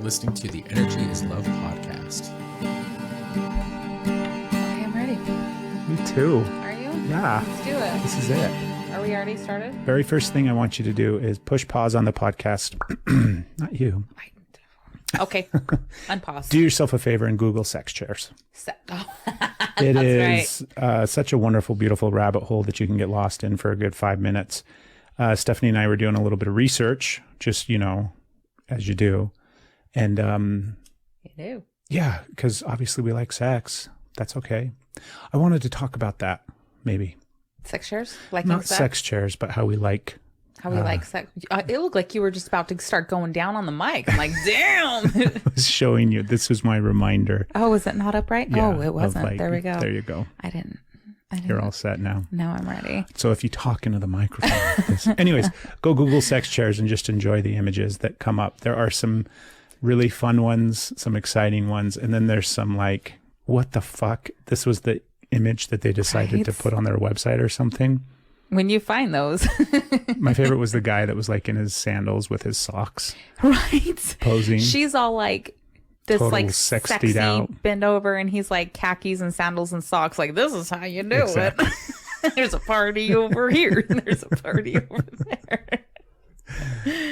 listening to the Energy is Love podcast. Okay, I'm ready. Me too. Are you? Yeah. Let's do it. This is it. Are we already started? Very first thing I want you to do is push pause on the podcast. Not you. Okay. Unpause. Do yourself a favor and Google sex chairs. It That's is such a wonderful, beautiful rabbit hole that you can get lost in for a good 5 minutes. Stephanie and I were doing a little bit of research, just, as you do. And You do. yeah, because obviously we like sex. That's okay. I wanted to talk about that, maybe. Sex chairs? Like Not sex chairs, but how we like. How we like sex. It looked like you were just about to start going down on the mic. I'm like, damn. I was showing you. This was my reminder. Oh, was it not upright? Yeah, oh, it wasn't. like, there we go. There you go. I didn't. You're all set now. Now I'm ready. So if you talk into the microphone like this. Anyways, go Google sex chairs and just enjoy the images that come up. There are some really fun ones, some exciting ones, and then there's some like, what the fuck? This was the image that they decided to put on their website or something. When you find those. My favorite was the guy that was like in his sandals with his socks. Right. Posing. She's all like this Total like sexed sexy out. bend over, and he's like khakis and sandals and socks. Like, this is how you do Exactly. it. There's a party over here. And there's a party over there.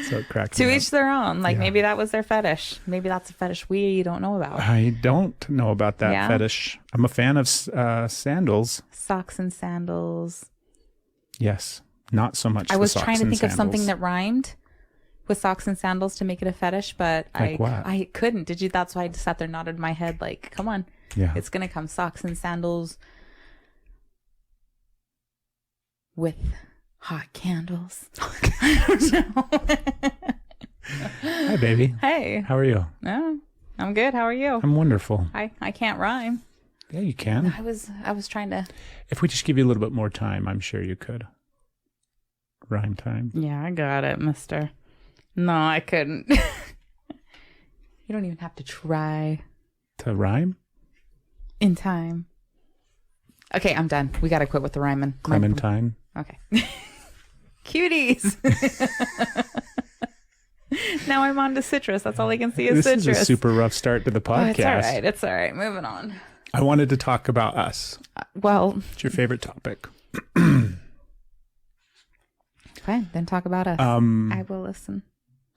So it cracked To me each up. their own. Like, Yeah. maybe that was their fetish. Maybe that's a fetish we don't know about. I don't know about that Yeah? fetish. I'm a fan of sandals. Socks and sandals. Yes. Not so much I the was socks trying to and think of something sandals. that rhymed with socks and sandals to make it a fetish, but Like what? I couldn't. Did you? That's why I just sat there, nodded my head, like, come on. Yeah. It's going to come socks and sandals with hot candles. I don't know. Hi, baby. Hey. How are you? Oh, I'm good. How are you? I'm wonderful. I can't rhyme. Yeah, you can. I was trying to. If we just give you a little bit more time, I'm sure you could. Rhyme time. Yeah, I got it, mister. No, I couldn't. You don't even have to try. To rhyme? In time. Okay, I'm done. We got to quit with the rhyming. Clementine. Okay. Cuties. Now I'm on to citrus. That's all I can see is This citrus. is a super rough start to the Oh, it's all podcast. right. It's all right. Moving on. I wanted to talk about us. Well, It's your favorite topic. fine. Then talk about us. I will listen.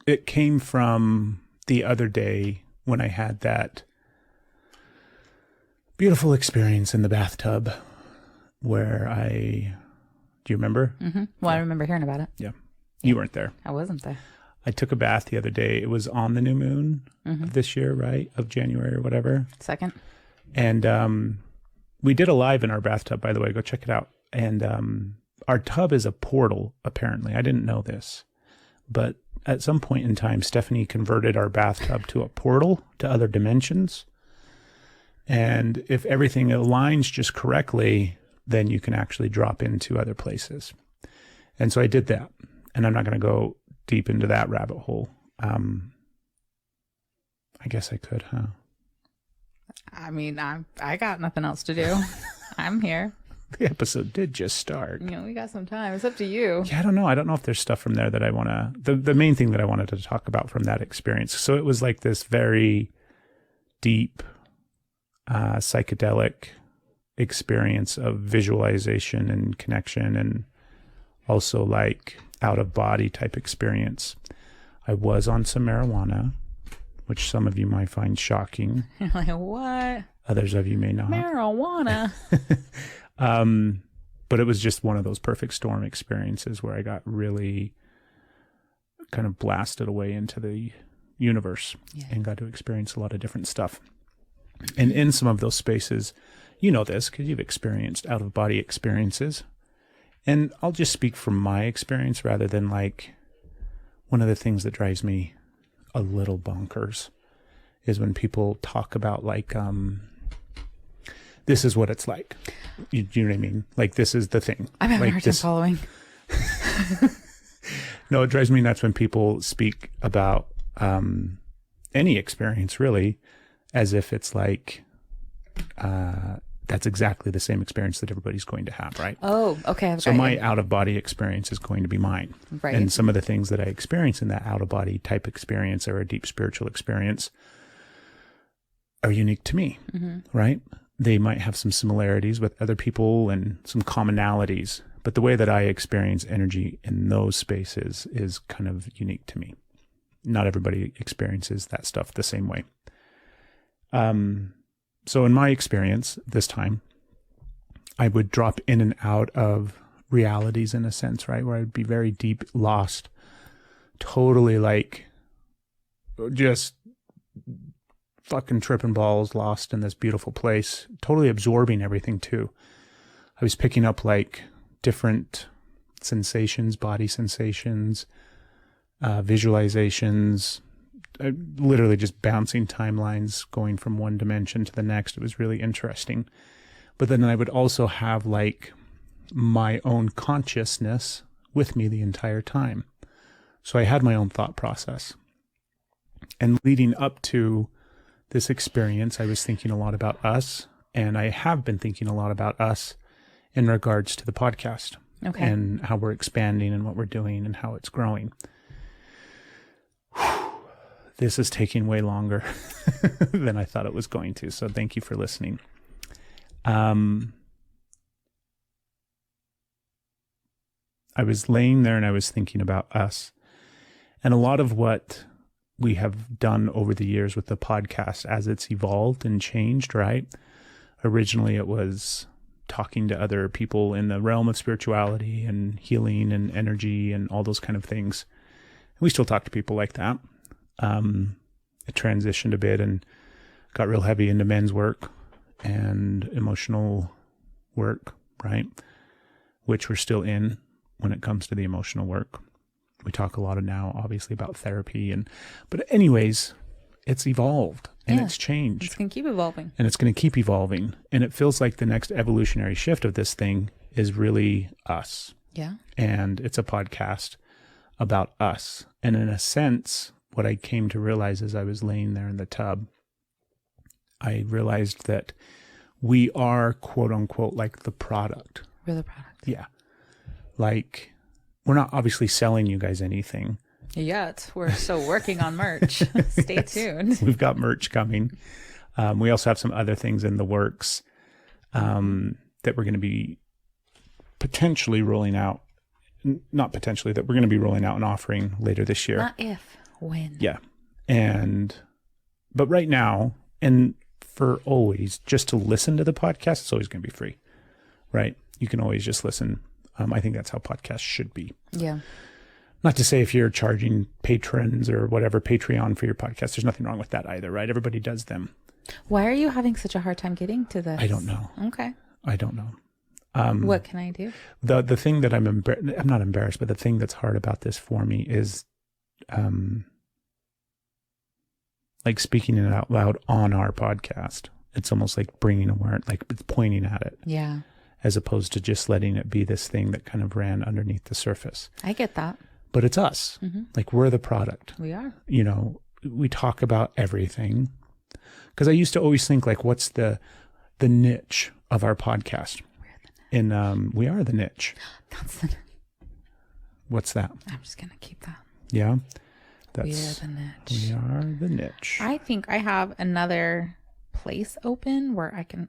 It came from the other day when I had that beautiful experience in the bathtub where do you remember? Mm-hmm. Well, I remember hearing about it. Yeah. You weren't there. I wasn't there. I took a bath the other day. It was on the new moon of this year, right? Of January or whatever. Second. And we did a live in our bathtub, by the way. Go check it out. And our tub is a portal, apparently. I didn't know this. But at some point in time, Stephanie converted our bathtub to a portal to other dimensions. And if everything aligns just correctly, then you can actually drop into other places. And so I did that. And I'm not going to go deep into that rabbit hole. I guess I could, huh? I mean, I got nothing else to do. I'm here. The episode did just start. We got some time. It's up to you. Yeah, I don't know. I don't know if there's stuff from there that I want to... The main thing that I wanted to talk about from that experience. So it was like this very deep, psychedelic experience of visualization and connection, and also like out-of-body type experience. I was on some marijuana, which some of you might find shocking. You're like, what? Others of you may not. Marijuana. But it was just one of those perfect storm experiences where I got really kind of blasted away into the universe and got to experience a lot of different stuff. And in some of those spaces, you know this because you've experienced out-of-body experiences. And I'll just speak from my experience rather than like one of the things that drives me a little bonkers is when people talk about like, this is what it's like. You know what I mean? Like, this is the thing. I'm having like a hard time following. No, it drives me nuts when people speak about any experience really as if it's like that's exactly the same experience that everybody's going to have, right? Oh, okay. So my out-of-body experience is going to be mine. Right. And some of the things that I experience in that out-of-body type experience or a deep spiritual experience are unique to me, right? They might have some similarities with other people and some commonalities, but the way that I experience energy in those spaces is kind of unique to me. Not everybody experiences that stuff the same way. So in my experience this time, I would drop in and out of realities in a sense, right? Where I'd be very deep, lost, totally like just fucking tripping balls, lost in this beautiful place, totally absorbing everything too. I was picking up like different sensations, body sensations, visualizations, literally just bouncing timelines, going from one dimension to the next. It was really interesting. But then I would also have like my own consciousness with me the entire time. So I had my own thought process. And leading up to this experience, I was thinking a lot about us, and I have been thinking a lot about us in regards to the podcast and how we're expanding and what we're doing and how it's growing. This is taking way longer than I thought it was going to. So thank you for listening. I was laying there and I was thinking about us, and a lot of what we have done over the years with the podcast as it's evolved and changed, right? Originally it was talking to other people in the realm of spirituality and healing and energy and all those kind of things. We still talk to people like that. It transitioned a bit and got real heavy into men's work and emotional work, right? Which we're still in when it comes to the emotional work. We talk a lot of now, obviously, about therapy but anyways, it's evolved and it's changed. It's going to keep evolving. And it's going to keep evolving. And it feels like the next evolutionary shift of this thing is really us. Yeah. And it's a podcast about us. And in a sense, what I came to realize as I was laying there in the tub, I realized that we are, quote unquote, like the product. We're the product. Yeah. Like, we're not obviously selling you guys anything. Yet. We're still working on merch. Stay tuned. We've got merch coming. We also have some other things in the works that we're going to be potentially rolling out. Not potentially, that we're going to be rolling out and offering later this year. Not if, when. Yeah. But right now, and for always, just to listen to the podcast, it's always going to be free, right? You can always just listen. I think that's how podcasts should be. Yeah. Not to say if you're charging patrons or whatever, Patreon for your podcast, there's nothing wrong with that either, right? Everybody does them. Why are you having such a hard time getting to this? I don't know. Okay. I don't know. What can I do? The thing that I'm not embarrassed, but the thing that's hard about this for me is like speaking it out loud on our podcast. It's almost like bringing awareness, like it's pointing at it. Yeah. As opposed to just letting it be this thing that kind of ran underneath the surface. I get that. But it's us. Mm-hmm. Like, we're the product. We are. You know, we talk about everything. Because I used to always think, like, what's the niche of our podcast? We're the niche. And we are the niche. That's the... What's that? I'm just going to keep that. Yeah? We are the niche. We are the niche. I think I have another place open where I can...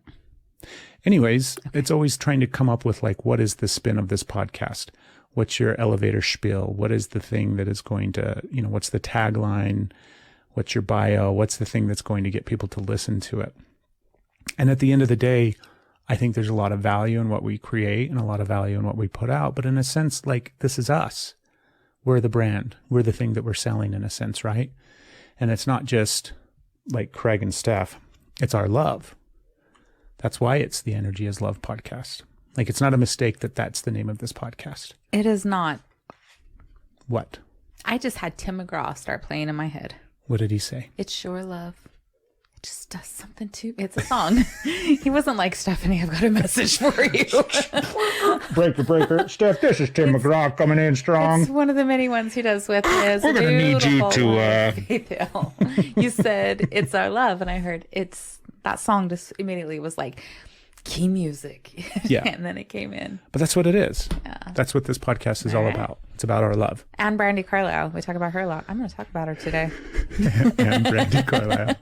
Anyways, It's always trying to come up with, like, what is the spin of this podcast? What's your elevator spiel? What is the thing that is going to, you know, what's the tagline? What's your bio? What's the thing that's going to get people to listen to it? And at the end of the day, I think there's a lot of value in what we create and a lot of value in what we put out. But in a sense, like, this is us. We're the brand. We're the thing that we're selling in a sense, right? And it's not just like Craig and Steph. It's our love. That's why it's the Energy is Love podcast. Like, it's not a mistake that that's the name of this podcast. It is not. What? I just had Tim McGraw start playing in my head. What did he say? It's sure love. It just does something to... It's a song. He wasn't like, Stephanie, I've got a message for you. Breaker. Steph, this is Tim McGraw coming in strong. It's one of the many ones he does with his... We're going to need you to... Faith Hill. You said, it's our love. And I heard, it's... That song just immediately was like... key music. Yeah. And then it came in. But that's what it is. Yeah. That's what this podcast is all right. about. It's about our love. And Brandy Carlisle. We talk about her a lot. I'm going to talk about her today. And Brandy Carlisle.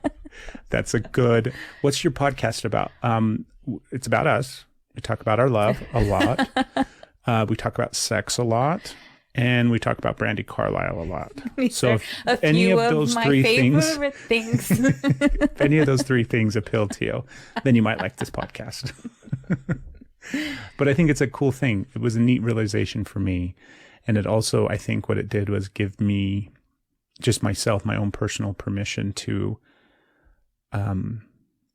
That's a good. What's your podcast about? It's about us. We talk about our love a lot. We talk about sex a lot. And we talk about Brandy Carlisle a lot. So if any of those three things, if any of those three things appeal to you, then you might like this podcast. But I think it's a cool thing. It was a neat realization for me. And it also, I think what it did was give me just myself, my own personal permission to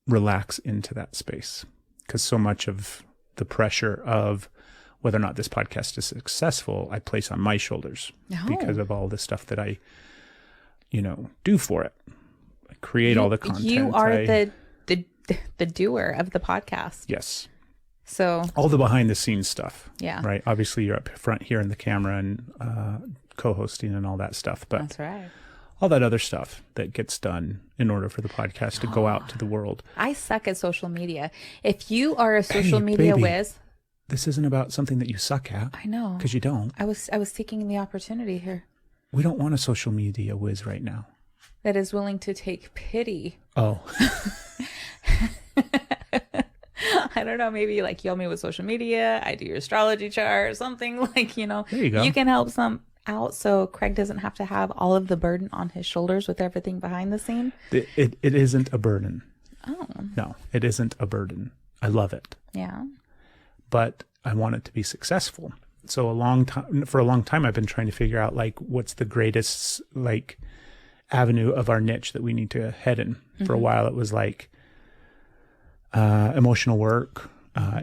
relax into that space. Because so much of the pressure of whether or not this podcast is successful, I place on my shoulders because of all the stuff that I, do for it. I create all the content. You are the doer of the podcast. Yes. So all the behind the scenes stuff. Yeah. Right. Obviously, you're up front here in the camera and co-hosting and all that stuff. But that's right. All that other stuff that gets done in order for the podcast to go out to the world. I suck at social media. If you are a social media baby. whiz. This isn't about something that you suck at. I know. Because you don't. I was taking the opportunity here. We don't want a social media whiz right now. That is willing to take pity. Oh. I don't know. Maybe like you help me with social media. I do your astrology chart or something like, There you go. You can help some out so Craig doesn't have to have all of the burden on his shoulders with everything behind the scene. It isn't a burden. Oh. No, it isn't a burden. I love it. Yeah. But I want it to be successful. So for a long time, I've been trying to figure out like what's the greatest like avenue of our niche that we need to head in. For a while, it was like emotional work,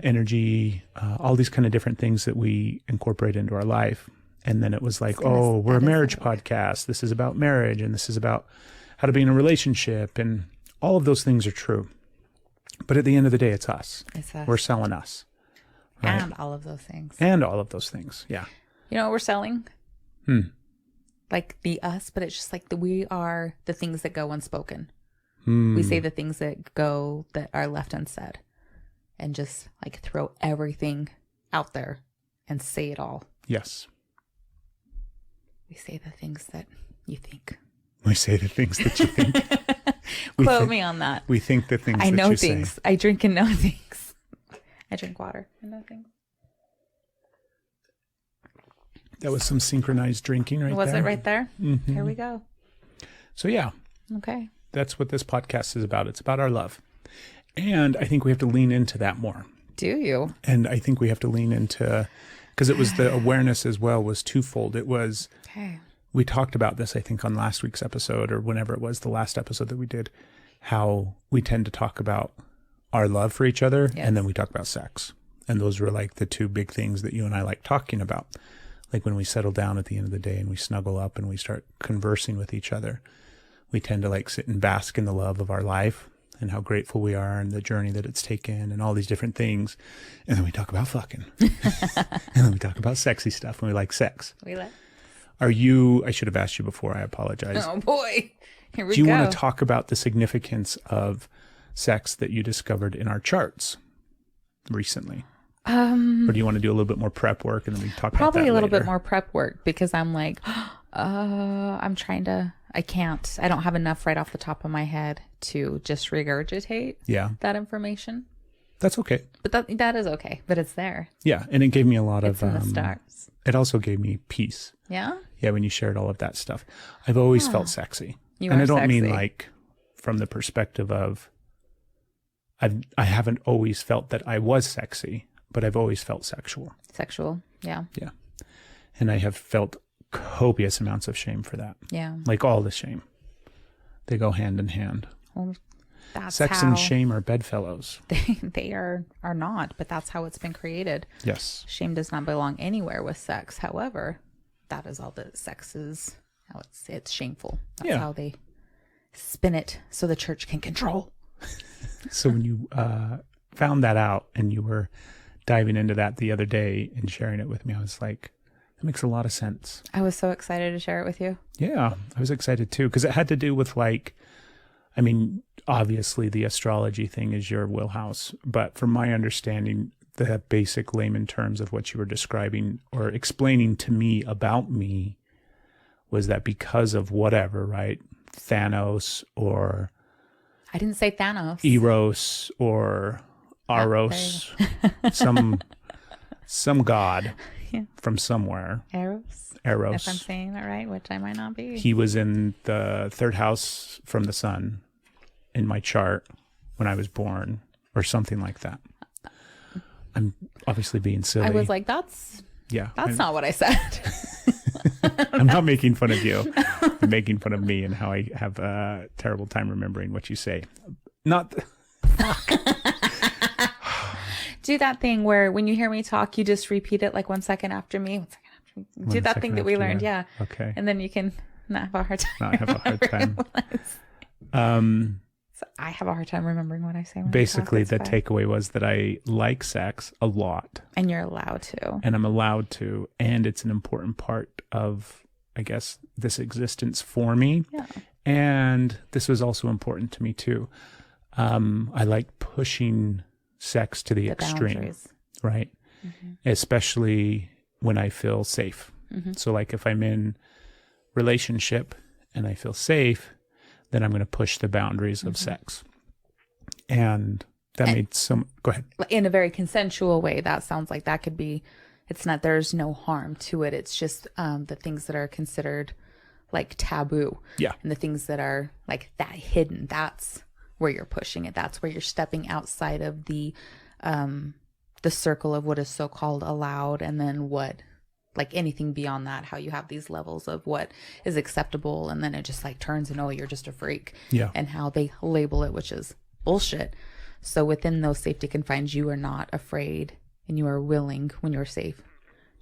energy, all these kind of different things that we incorporate into our life. And then it was like, we're a marriage podcast. This is about marriage, and this is about how to be in a relationship, and all of those things are true. But at the end of the day, it's us. It's us. We're selling us. Right? And all of those things. And all of those things. Yeah. You know what we're selling? Like the us, but it's just like we are the things that go unspoken. We say the things that are left unsaid, and just like throw everything out there and say it all. Yes. We say the things that you think. We say the things that you think. Quote me on that. We think the things I that know you things. say. I drink and know things. I drink water and know things. That was some synchronized drinking right there. Was it right there? Mm-hmm. Here we go. So yeah. Okay. That's what this podcast is about. It's about our love. And I think we have to lean into that more. Do you? And I think we have to lean into, because it was the awareness as well was twofold. It was, we talked about this, I think, on last week's episode or whenever it was, the last episode that we did, how we tend to talk about our love for each other. Yes. And then we talk about sex. And those were like the two big things that you and I like talking about. Like when we settle down at the end of the day and we snuggle up and we start conversing with each other, we tend to like sit and bask in the love of our life and how grateful we are and the journey that it's taken and all these different things. And then we talk about fucking. And then we talk about sexy stuff and we like sex. We like. I should have asked you before, I apologize. Oh boy. Here we go. Do you want to talk about the significance of sex that you discovered in our charts recently? Or do you want to do a little bit more prep work and then we can talk about that probably a little later? bit more prep work because I'm like, I can't. I don't have enough right off the top of my head to just regurgitate that information. That's okay. But that is okay. But it's there. Yeah. And it gave me a lot It's of, in the stars. it also gave me peace. Yeah? Yeah. When you shared all of that stuff, I've always felt sexy. You and are I don't mean sexy. like from the perspective of, I haven't always felt that I was sexy, but I've always felt sexual. Sexual. Yeah. Yeah. And I have felt copious amounts of shame for that. Yeah. Like all the shame. They go hand in hand. Well, that's Sex how and shame are bedfellows. they are not, but that's how it's been created. Yes. Shame does not belong anywhere with sex. However, that is all that sex is. How it's shameful. That's how they spin it so the church can control. So when you found that out and you were diving into that the other day and sharing it with me, I was like, that makes a lot of sense. I was so excited to share it with you. Yeah, I was excited too, because it had to do with like, I mean, obviously the astrology thing is your wheelhouse, but from my understanding, the basic layman terms of what you were describing or explaining to me about me was that because of whatever, right? Thanos or I didn't say Thanos. Eros or Aros, some god from somewhere. Eros. Eros. If I'm saying that right, which I might not be. He was in the third house from the sun in my chart when I was born, or something like that. I'm obviously being silly. I was like, that's not what I said. I'm not making fun of you. I'm making fun of me and how I have a terrible time remembering what you say. Not. Do that thing where when you hear me talk, you just repeat it like 1 second after me. 1 second after me. Do that thing that we learned, yeah. Okay. And then you can not have a hard time. Not have a hard time. So I have a hard time remembering what I say. Basically, the takeaway was that I like sex a lot. And you're allowed to. And I'm allowed to. And it's an important part of, I guess, this existence for me. Yeah. And this was also important to me, too. I like pushing sex to the extreme. Boundaries. Right? Mm-hmm. Especially when I feel safe. Mm-hmm. So, like, if I'm in relationship and I feel safe, then I'm going to push the boundaries of sex. And that made some, go ahead. In a very consensual way, that sounds like that could be, it's not, there's no harm to it. It's just the things that are considered like taboo. Yeah. And the things that are like that hidden, that's where you're pushing it. That's where you're stepping outside of the circle of what is so-called allowed. And then what, like anything beyond that, how you have these levels of what is acceptable, and then it just like turns and, oh, you're just a freak. Yeah. And how they label it, which is bullshit. So within those safety confines, you are not afraid, and you are willing, when you're safe,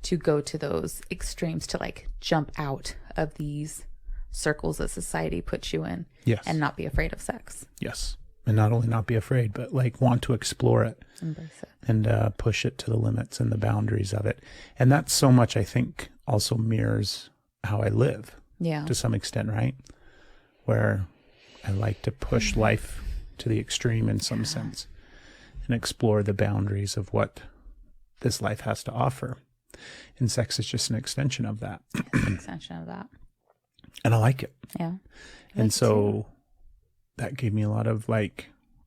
to go to those extremes, to like jump out of these circles that society puts you in. Yes. And not be afraid of sex. Yes. And not only not be afraid, but like want to explore it. Embrace it. And push it to the limits and the boundaries of it. And that's so much, I think, also mirrors how I live. Yeah. To some extent, right? Where I like to push life to the extreme in some sense and explore the boundaries of what this life has to offer. And sex is just an extension of that. An extension of that. And I like it. Yeah. And so that gave me a lot of like,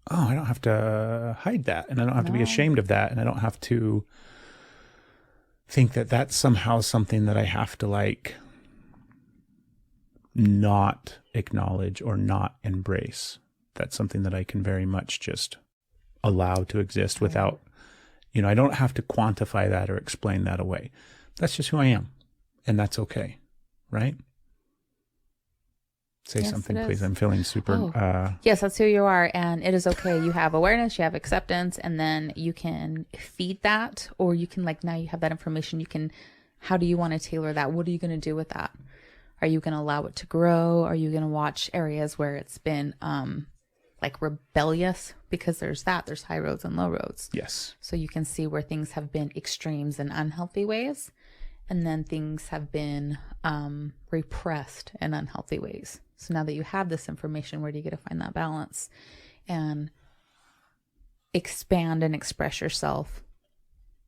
oh, I don't have to hide that, and I don't have to be ashamed of that, and I don't have to think that that's somehow something that I have to like not acknowledge or not embrace. That's something that I can very much just allow to exist without, I don't have to quantify that or explain that away. That's just who I am, and that's okay, right? Say something, please. I'm feeling super... Yes, that's who you are. And it is okay. You have awareness, you have acceptance, and then you can feed that, or you can now you have that information. How do you want to tailor that? What are you going to do with that? Are you going to allow it to grow? Are you going to watch areas where it's been rebellious? Because there's high roads and low roads. Yes. So you can see where things have been extremes in unhealthy ways. And then things have been repressed in unhealthy ways. So now that you have this information, where do you get to find that balance and expand and express yourself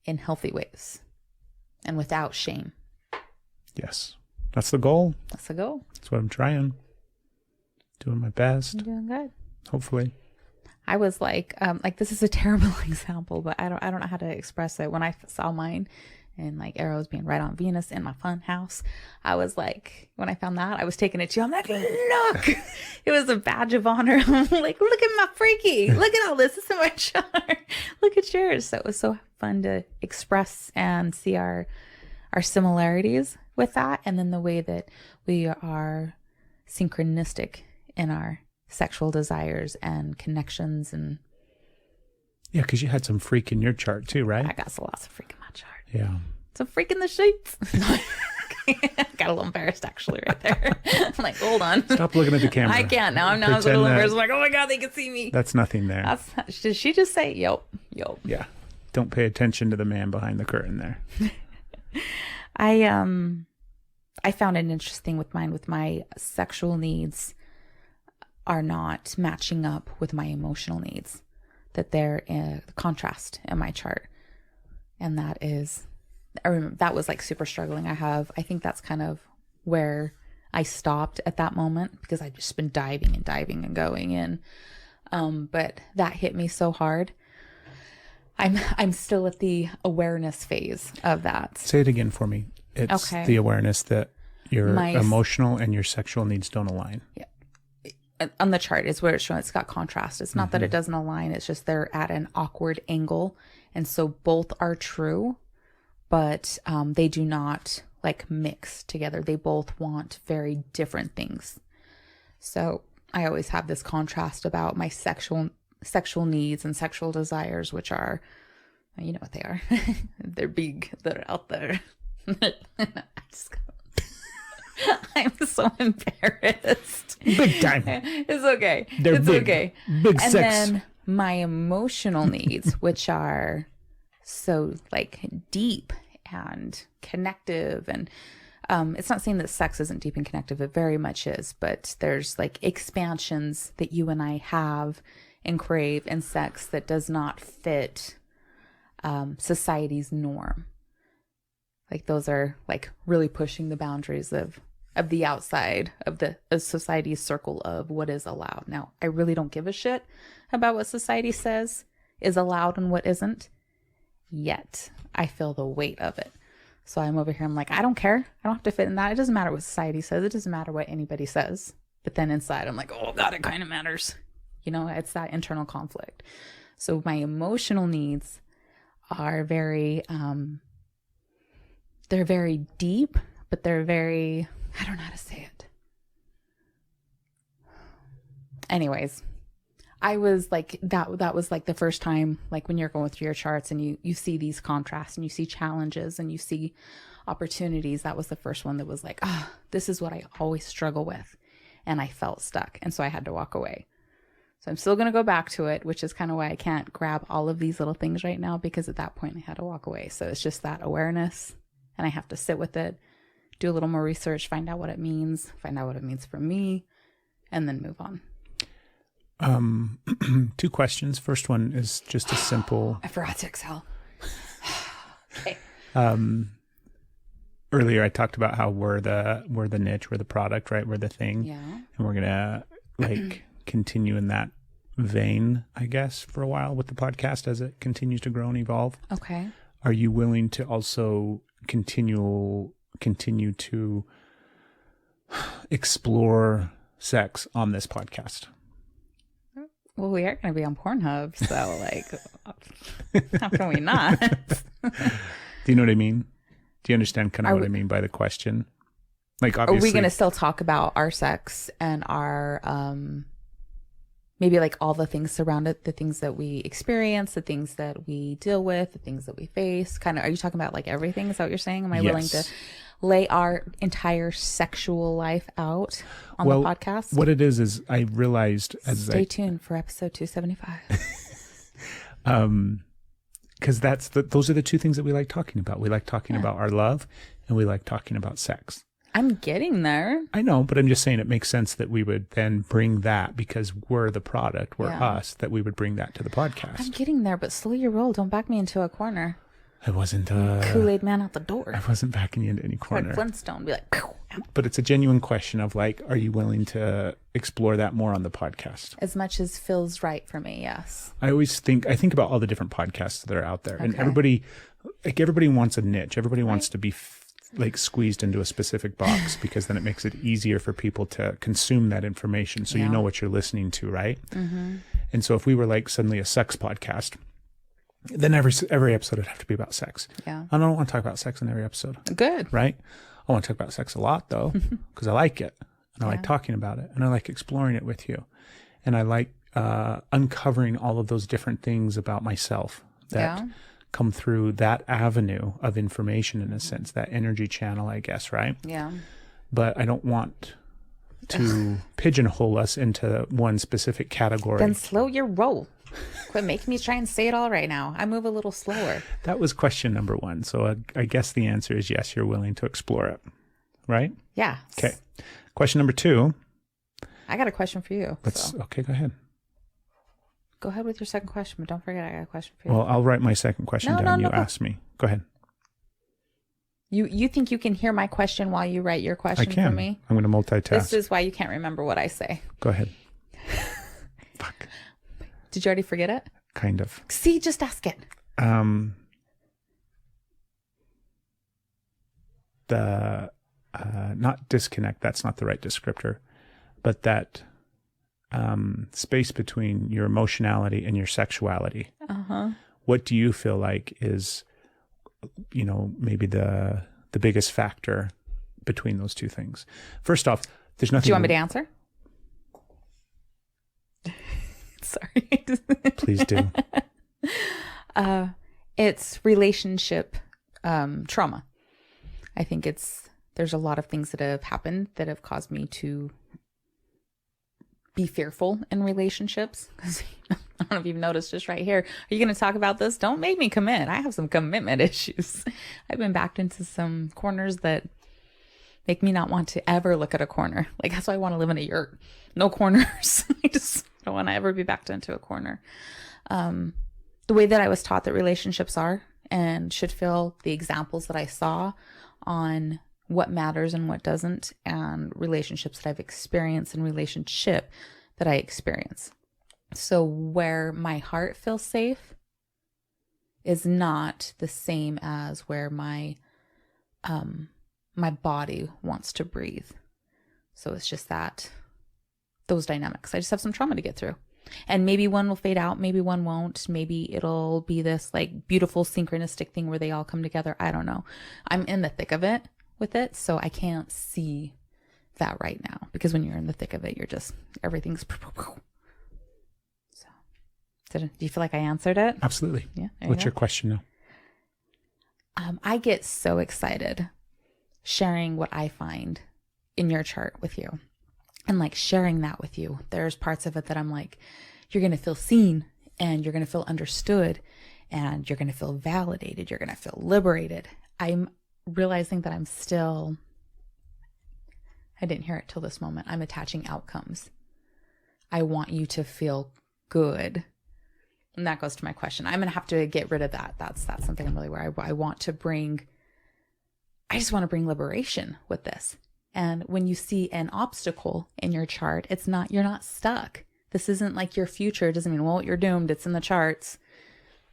in healthy ways and without shame? Yes. That's the goal. That's the goal. That's what I'm trying. Doing my best. You're doing good. Hopefully. I was like this is a terrible example, but I don't know how to express it. When I saw mine, and like arrows being right on Venus in my fun house, I was like, when I found that, I was taking it to you. I'm like, look, it was a badge of honor. I'm like, look at my freaky, look at all this. This is my chart. Look at yours. So it was so fun to express and see our similarities with that. And then the way that we are synchronistic in our sexual desires and connections. And yeah, because you had some freak in your chart too, right? I got lots of freak in my chart. Yeah. Some freak in the sheets. Got a little embarrassed actually right there. I'm like, hold on. Stop looking at the camera. I can't now. I'm now a little embarrassed. I'm like, oh my God, they can see me. That's nothing there. Did she just say, yep. Yeah. Don't pay attention to the man behind the curtain there. I found it interesting with my sexual needs. are not matching up with my emotional needs, that they're in contrast in my chart. And that is, I remember that was like super struggling. I think that's kind of where I stopped at that moment, because I've just been diving and going in. But that hit me so hard. I'm still at the awareness phase of that. Say it again for me. It's Okay. the awareness that your emotional and your sexual needs don't align. Yeah. On the chart is where it's showing it's got contrast. It's not that it doesn't align. It's just they're at an awkward angle. And so both are true, but they do not like mix together. They both want very different things. So I always have this contrast about my sexual needs and sexual desires, which are, you know what they are. They're big. They're out there. I'm so embarrassed. Big time. It's okay. It's big. Okay. Big and sex. then my emotional needs, which are so like deep and connective, and it's not saying that sex isn't deep and connective. It very much is, but there's like expansions that you and I have and crave in sex that does not fit society's norm. Like those are like really pushing the boundaries of the outside of the society's circle of what is allowed. Now, I really don't give a shit about what society says is allowed and what isn't. Yet I feel the weight of it. So I'm over here. I'm like, I don't care. I don't have to fit in that. It doesn't matter what society says. It doesn't matter what anybody says. But then inside, I'm like, oh God, it kind of matters. You know, it's that internal conflict. So my emotional needs are very, they're very deep, but they're very, I don't know how to say it. Anyways, I was like, that was like the first time, like when you're going through your charts and you see these contrasts and you see challenges and you see opportunities. That was the first one that was like, this is what I always struggle with. And I felt stuck. And so I had to walk away. So I'm still going to go back to it, which is kind of why I can't grab all of these little things right now, because at that point I had to walk away. So it's just that awareness, and I have to sit with it, do a little more research, find out what it means for me, and then move on. 2 questions. First one is just a simple. I forgot to exhale. Okay. Earlier I talked about how we're the niche, we're the product, right? We're the thing. Yeah. And we're gonna like continue in that vein, I guess, for a while with the podcast as it continues to grow and evolve. Okay. Are you willing to also continue to explore sex on this podcast? Well, we are going to be on Pornhub, so like, how can we not? Do you know what I mean? Do you understand kind of what I mean by the question? Like, obviously, are we going to still talk about our sex and our, maybe like all the things surround it, the things that we experience, the things that we deal with, the things that we face? Kind of, are you talking about like everything? Is that what you're saying? Am I willing to lay our entire sexual life out on the podcast? What it is I realized Stay tuned for episode 275. Because those are the 2 things that we like talking about. We like talking about our love, and we like talking about sex. I'm getting there. I know, but I'm just saying it makes sense that we would then bring that, because we're the product, we're us, that we would bring that to the podcast. I'm getting there, but slow your roll. Don't back me into a corner. I wasn't Kool-Aid man out the door. I wasn't backing you into any corner. Like Flintstone, be like, pew, pew. But it's a genuine question of like, are you willing to explore that more on the podcast? As much as feels right for me, yes. I think about all the different podcasts that are out there, and everybody wants a niche. Everybody wants to be like squeezed into a specific box, because then it makes it easier for people to consume that information. So you know what you're listening to, right? Mm-hmm. And so if we were like suddenly a sex podcast, then every episode would have to be about sex. Yeah. I don't want to talk about sex in every episode. Good. Right? I want to talk about sex a lot, though, because I like it, and I like talking about it, and I like exploring it with you, and I like uncovering all of those different things about myself that come through that avenue of information, in a sense, that energy channel, I guess, right? Yeah. But I don't want to pigeonhole us into one specific category. Then slow your roll. Quit making me try and say it all right now. I move a little slower. That was question number 1. So I guess the answer is yes, you're willing to explore it, right? Yeah. Okay. Question number 2. I got a question for you. Okay, go ahead. Go ahead with your second question, but don't forget I got a question for you. Well, I'll write my second question down. You asked me. Go ahead. You think you can hear my question while you write your question for me? I'm going to multitask. This is why you can't remember what I say. Go ahead. Fuck. Did you already forget it? Kind of. See, just ask it. Not disconnect, that's not the right descriptor, but that space between your emotionality and your sexuality. What do you feel like is, maybe the biggest factor between those two things? First off, there's nothing. Do you want me to answer? Sorry. Please do. It's relationship trauma. I think there's a lot of things that have happened that have caused me to be fearful in relationships. Because I don't know if you've noticed just right here. Are you going to talk about this? Don't make me commit. I have some commitment issues. I've been backed into some corners that make me not want to ever look at a corner. Like, that's why I want to live in a yurt. No corners. I just don't want to ever be backed into a corner. The way that I was taught that relationships are and should feel, the examples that I saw on what matters and what doesn't, and relationships that I've experienced and relationship that I experience. So where my heart feels safe is not the same as where my body wants to breathe. So it's just those dynamics. I just have some trauma to get through. And maybe one will fade out, maybe one won't. Maybe it'll be this like beautiful synchronistic thing where they all come together. I don't know. I'm in the thick of it with it, so I can't see that right now, because when you're in the thick of it, you're just, everything's so. Do you feel like I answered it? Absolutely. Yeah. What's your question now? I get so excited sharing what I find in your chart with you, and like sharing that with you. There's parts of it that I'm like, you're going to feel seen, and you're going to feel understood, and you're going to feel validated. You're going to feel liberated. I'm realizing that I didn't hear it till this moment. I'm attaching outcomes. I want you to feel good. And that goes to my question. I'm going to have to get rid of that. That's something I'm really where I want to bring. I just want to bring liberation with this. And when you see an obstacle in your chart, you're not stuck. This isn't like your future. It doesn't mean, well, you're doomed. It's in the charts.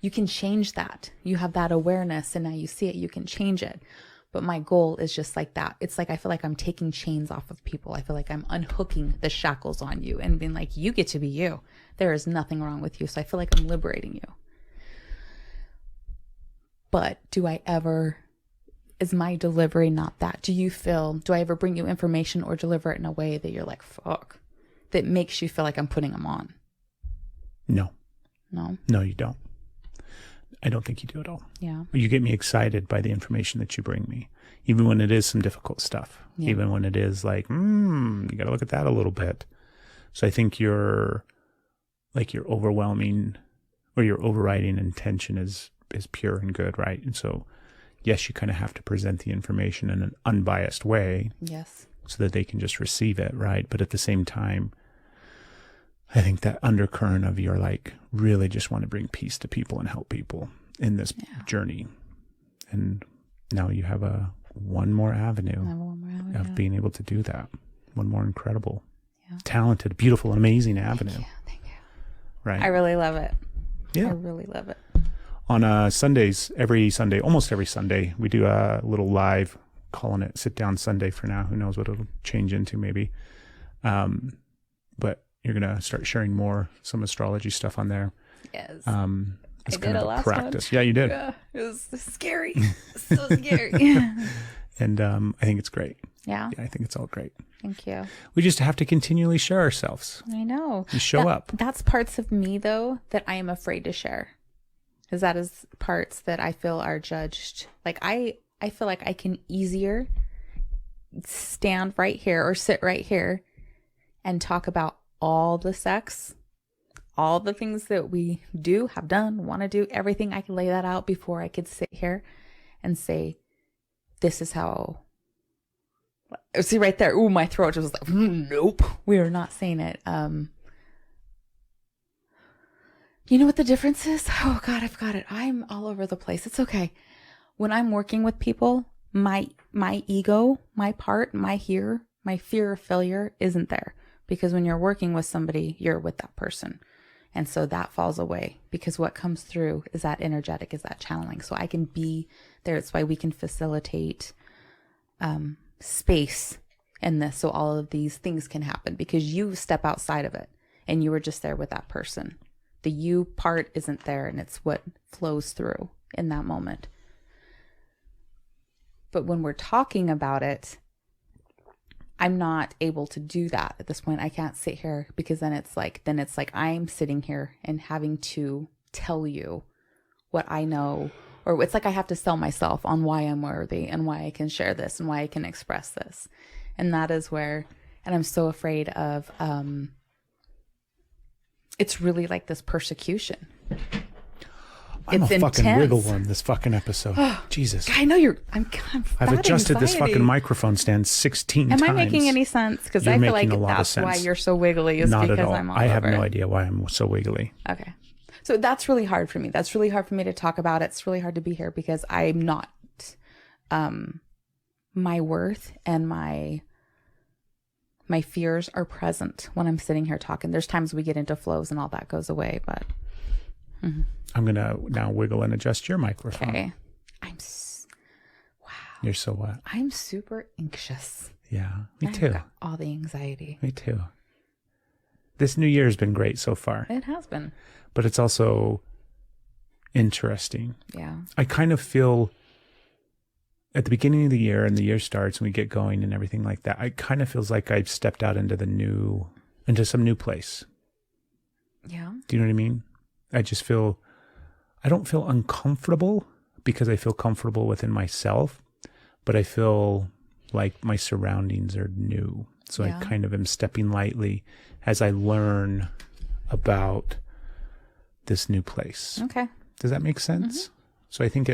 You can change that. You have that awareness, and now you see it, you can change it. But my goal is just like that. It's like, I feel like I'm taking chains off of people. I feel like I'm unhooking the shackles on you and being like, you get to be you. There is nothing wrong with you. So I feel like I'm liberating you. But is my delivery not that? Do I ever bring you information or deliver it in a way that you're like, fuck, that makes you feel like I'm putting them on? No. No, you don't. I don't think you do at all. Yeah. You get me excited by the information that you bring me, even when it is some difficult stuff, even when it is like, you got to look at that a little bit. So I think your overwhelming or your overriding intention is pure and good, right? And so, yes, you kind of have to present the information in an unbiased way. Yes. So that they can just receive it, right? But at the same time, I think that undercurrent of your like really just want to bring peace to people and help people in this journey. And now you have one more avenue of being able to do that. One more incredible, talented, beautiful, and amazing avenue. Thank you. Right. I really love it. Yeah. I really love it. On Sundays, almost every Sunday, we do a little live, calling it Sit Down Sunday for now. Who knows what it'll change into maybe. But you're going to start sharing some astrology stuff on there. Yes. It's I kind did of a last practice. one. Yeah, you did. Yeah, it was scary. So scary. And I think it's great. Yeah. I think it's all great. Thank you. We just have to continually share ourselves. I know. You show up. That's parts of me, though, that I am afraid to share. Because that is parts that I feel are judged. Like, I feel like I can easier stand right here or sit right here and talk about all the sex, all the things that we do, have done, want to do, everything. I can lay that out before I could sit here and say, this is how See right there. Ooh, my throat just was like, nope. We are not saying it. You know what the difference is? Oh God, I've got it. I'm all over the place. It's okay. When I'm working with people, my ego, my fear of failure isn't there, because when you're working with somebody, you're with that person. And so that falls away, because what comes through is that energetic, is that channeling. So I can be there. It's why we can facilitate space in this, so all of these things can happen, because you step outside of it and you were just there with that person. The you part isn't there, and it's what flows through in that moment. But when we're talking about it, I'm not able to do that at this point. I can't sit here, because then it's like I'm sitting here and having to tell you what I know, or it's like I have to sell myself on why I'm worthy and why I can share this and why I can express this. And that is where, and I'm so afraid of, it's really like this persecution. I'm it's a fucking intense. wiggle worm this fucking episode. Jesus. I know I've adjusted this fucking microphone stand 16 times. Am I making any sense? Because I feel like that's why you're so wiggly, is Not because at all. I'm all I have over. no idea why I'm so wiggly. Okay. So that's really hard for me. That's really hard for me to talk about. It's really hard to be here, because I'm not, my worth and my fears are present when I'm sitting here talking. There's times we get into flows and all that goes away, but. I'm going to now wiggle and adjust your microphone. Okay. Wow. You're so what? I'm super anxious. Yeah, me I've too. got all the anxiety. Me too. This new year has been great so far. It has been. But it's also interesting. Yeah. I kind of feel at the beginning of the year, and the year starts and we get going and everything like that, it kind of feels like I've stepped out into some new place. Yeah. Do you know what I mean? I don't feel uncomfortable, because I feel comfortable within myself, but I feel like my surroundings are new. So I kind of am stepping lightly as I learn about this new place. Okay. Does that make sense? Mm-hmm. So I think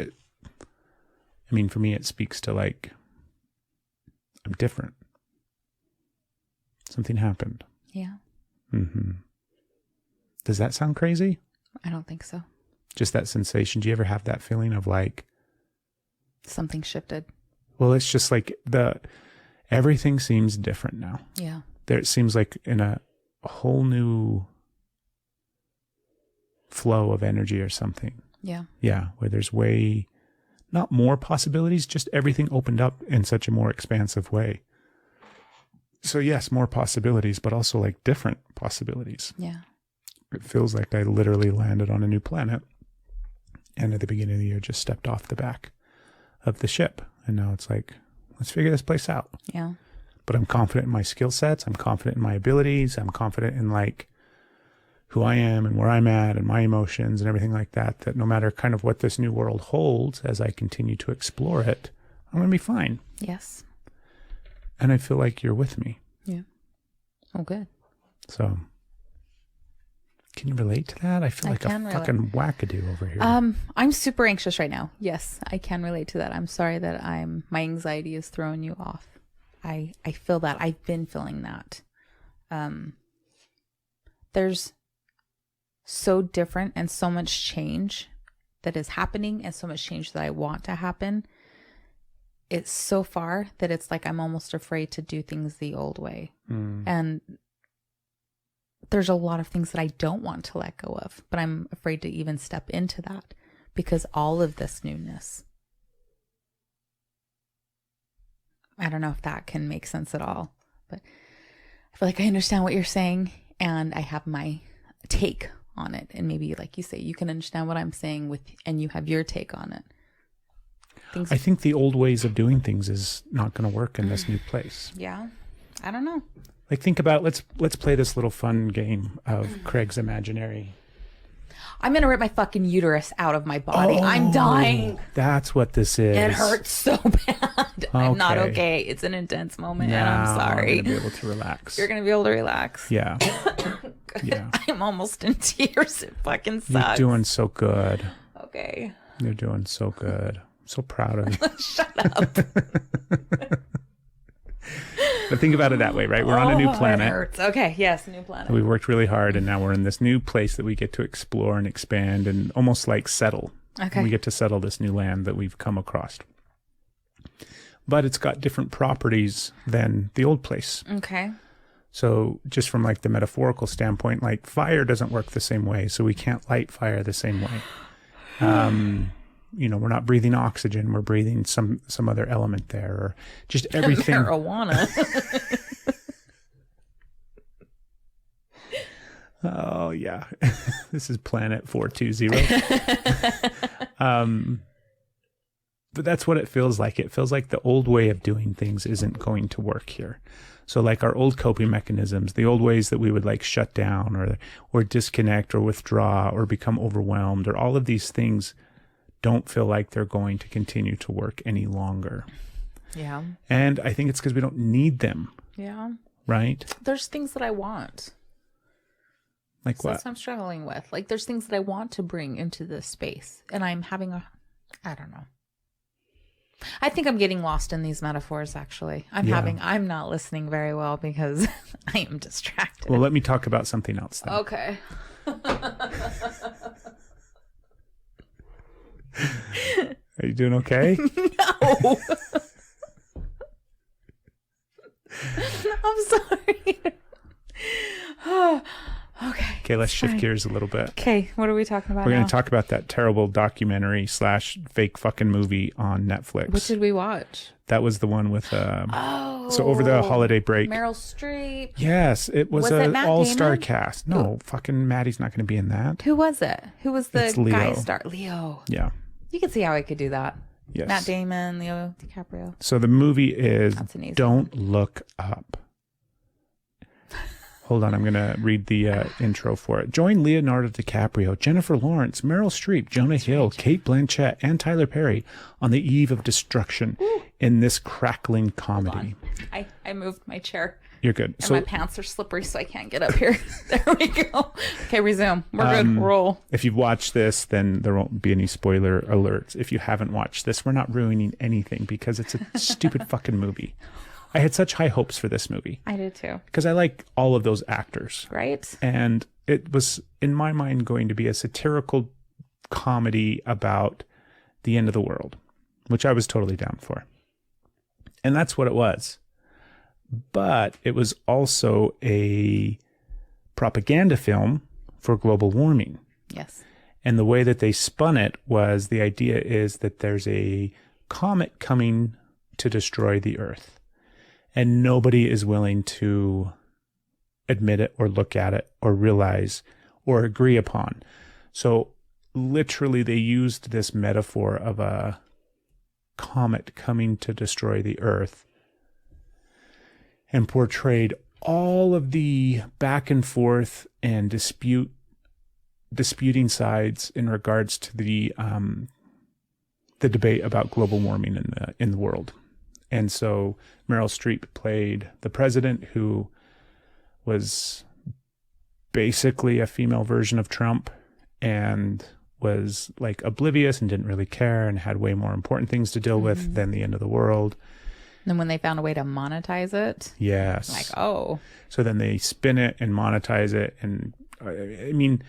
for me, it speaks to like, I'm different. Something happened. Yeah. Mm-hmm. Does that sound crazy? I don't think so. Just that sensation. Do you ever have that feeling of like something shifted? Well, it's just like everything seems different now. Yeah. It seems like in a whole new flow of energy or something. Yeah. Yeah. Where there's not more possibilities, just everything opened up in such a more expansive way. So yes, more possibilities, but also like different possibilities. Yeah. It feels like I literally landed on a new planet, and at the beginning of the year just stepped off the back of the ship. And now it's like, let's figure this place out. Yeah. But I'm confident in my skill sets. I'm confident in my abilities. I'm confident in like who I am and where I'm at and my emotions and everything like that, that no matter kind of what this new world holds, as I continue to explore it, I'm going to be fine. Yes. And I feel like you're with me. Yeah. Oh, good. So can you relate to that? I feel like a fucking wackadoo over here. I'm super anxious right now. Yes, I can relate to that. I'm sorry that my anxiety is throwing you off. I feel that. I've been feeling that. There's so different and so much change that is happening, and so much change that I want to happen. It's so far that it's like I'm almost afraid to do things the old way. And there's a lot of things that I don't want to let go of, but I'm afraid to even step into that, because all of this newness, I don't know if that can make sense at all, but I feel like I understand what you're saying, and I have my take on it. And maybe, like you say, you can understand what I'm saying and you have your take on it. I think the old ways of doing things is not going to work in this new place. Yeah. I don't know. Like, think about, let's play this little fun game of Craig's Imaginary. I'm going to rip my fucking uterus out of my body. I'm dying. That's what this is. It hurts so bad. I'm not okay. It's an intense moment, and I'm sorry. You're going to be able to relax. You're going to be able to relax. Yeah. Yeah. I'm almost in tears. It fucking sucks. You're doing so good. Okay. You're doing so good. I'm so proud of you. Shut up. But think about it that way, right? We're on a new It planet. hurts. Okay, yes, new planet. We worked really hard, and now we're in this new place that we get to explore and expand and almost like settle. Okay. We get to settle this new land that we've come across. But it's got different properties than the old place. Okay. So just from like the metaphorical standpoint, like fire doesn't work the same way. So we can't light fire the same way. We're not breathing oxygen. We're breathing some other element there, or just everything. Marijuana. Oh yeah. This is Planet 420. But that's what it feels like. It feels like the old way of doing things isn't going to work here. So like our old coping mechanisms, the old ways that we would like shut down or disconnect or withdraw or become overwhelmed, or all of these things don't feel like they're going to continue to work any longer. Yeah. And I think it's because we don't need them. Yeah. Right? There's things that I want. Like So what? that's what I'm struggling with. Like there's things that I want to bring into this space. And I'm having I don't know. I think I'm getting lost in these metaphors, actually. I'm not listening very well because I am distracted. Well, let me talk about something else then. Okay. Are you doing okay? No. I'm sorry. Okay. Okay, let's shift gears a little bit. Okay, what are we talking about We're going now? to talk about that terrible documentary / fake fucking movie on Netflix. What did we watch? That was the one with, Oh. so over the holiday break. Meryl Streep. Yes, it was Was it an Matt all-star Damon? cast. No, fucking Maddie's not going to be in that. Who was it? Who was the It's Leo. guy star? Leo. Yeah. You can see how I could do that. Yes. Matt Damon, Leo DiCaprio. So the movie is That's an easy Don't Look Up. Hold on, I'm going to read the intro for it. Join Leonardo DiCaprio, Jennifer Lawrence, Meryl Streep, Jonah Hill, Kate Blanchett, and Tyler Perry on the eve of destruction in this crackling comedy. I moved my chair. You're good. And my pants are slippery, so I can't get up here. There we go. Okay, resume. We're good. Roll. If you've watched this, then there won't be any spoiler alerts. If you haven't watched this, we're not ruining anything because it's a stupid fucking movie. I had such high hopes for this movie. I did too. Because I like all of those actors. Right? And it was, in my mind, going to be a satirical comedy about the end of the world, which I was totally down for. And that's what it was. But it was also a propaganda film for global warming. Yes. And the way that they spun it was the idea is that there's a comet coming to destroy the Earth. And nobody is willing to admit it or look at it or realize or agree upon. So literally they used this metaphor of a comet coming to destroy the Earth and portrayed all of the back and forth and disputing sides in regards to the debate about global warming in the world. And so Meryl Streep played the president, who was basically a female version of Trump and was like oblivious and didn't really care and had way more important things to deal with than the end of the world. And then when they found a way to monetize it, Yes. like, oh. So then they spin it and monetize it. And I mean,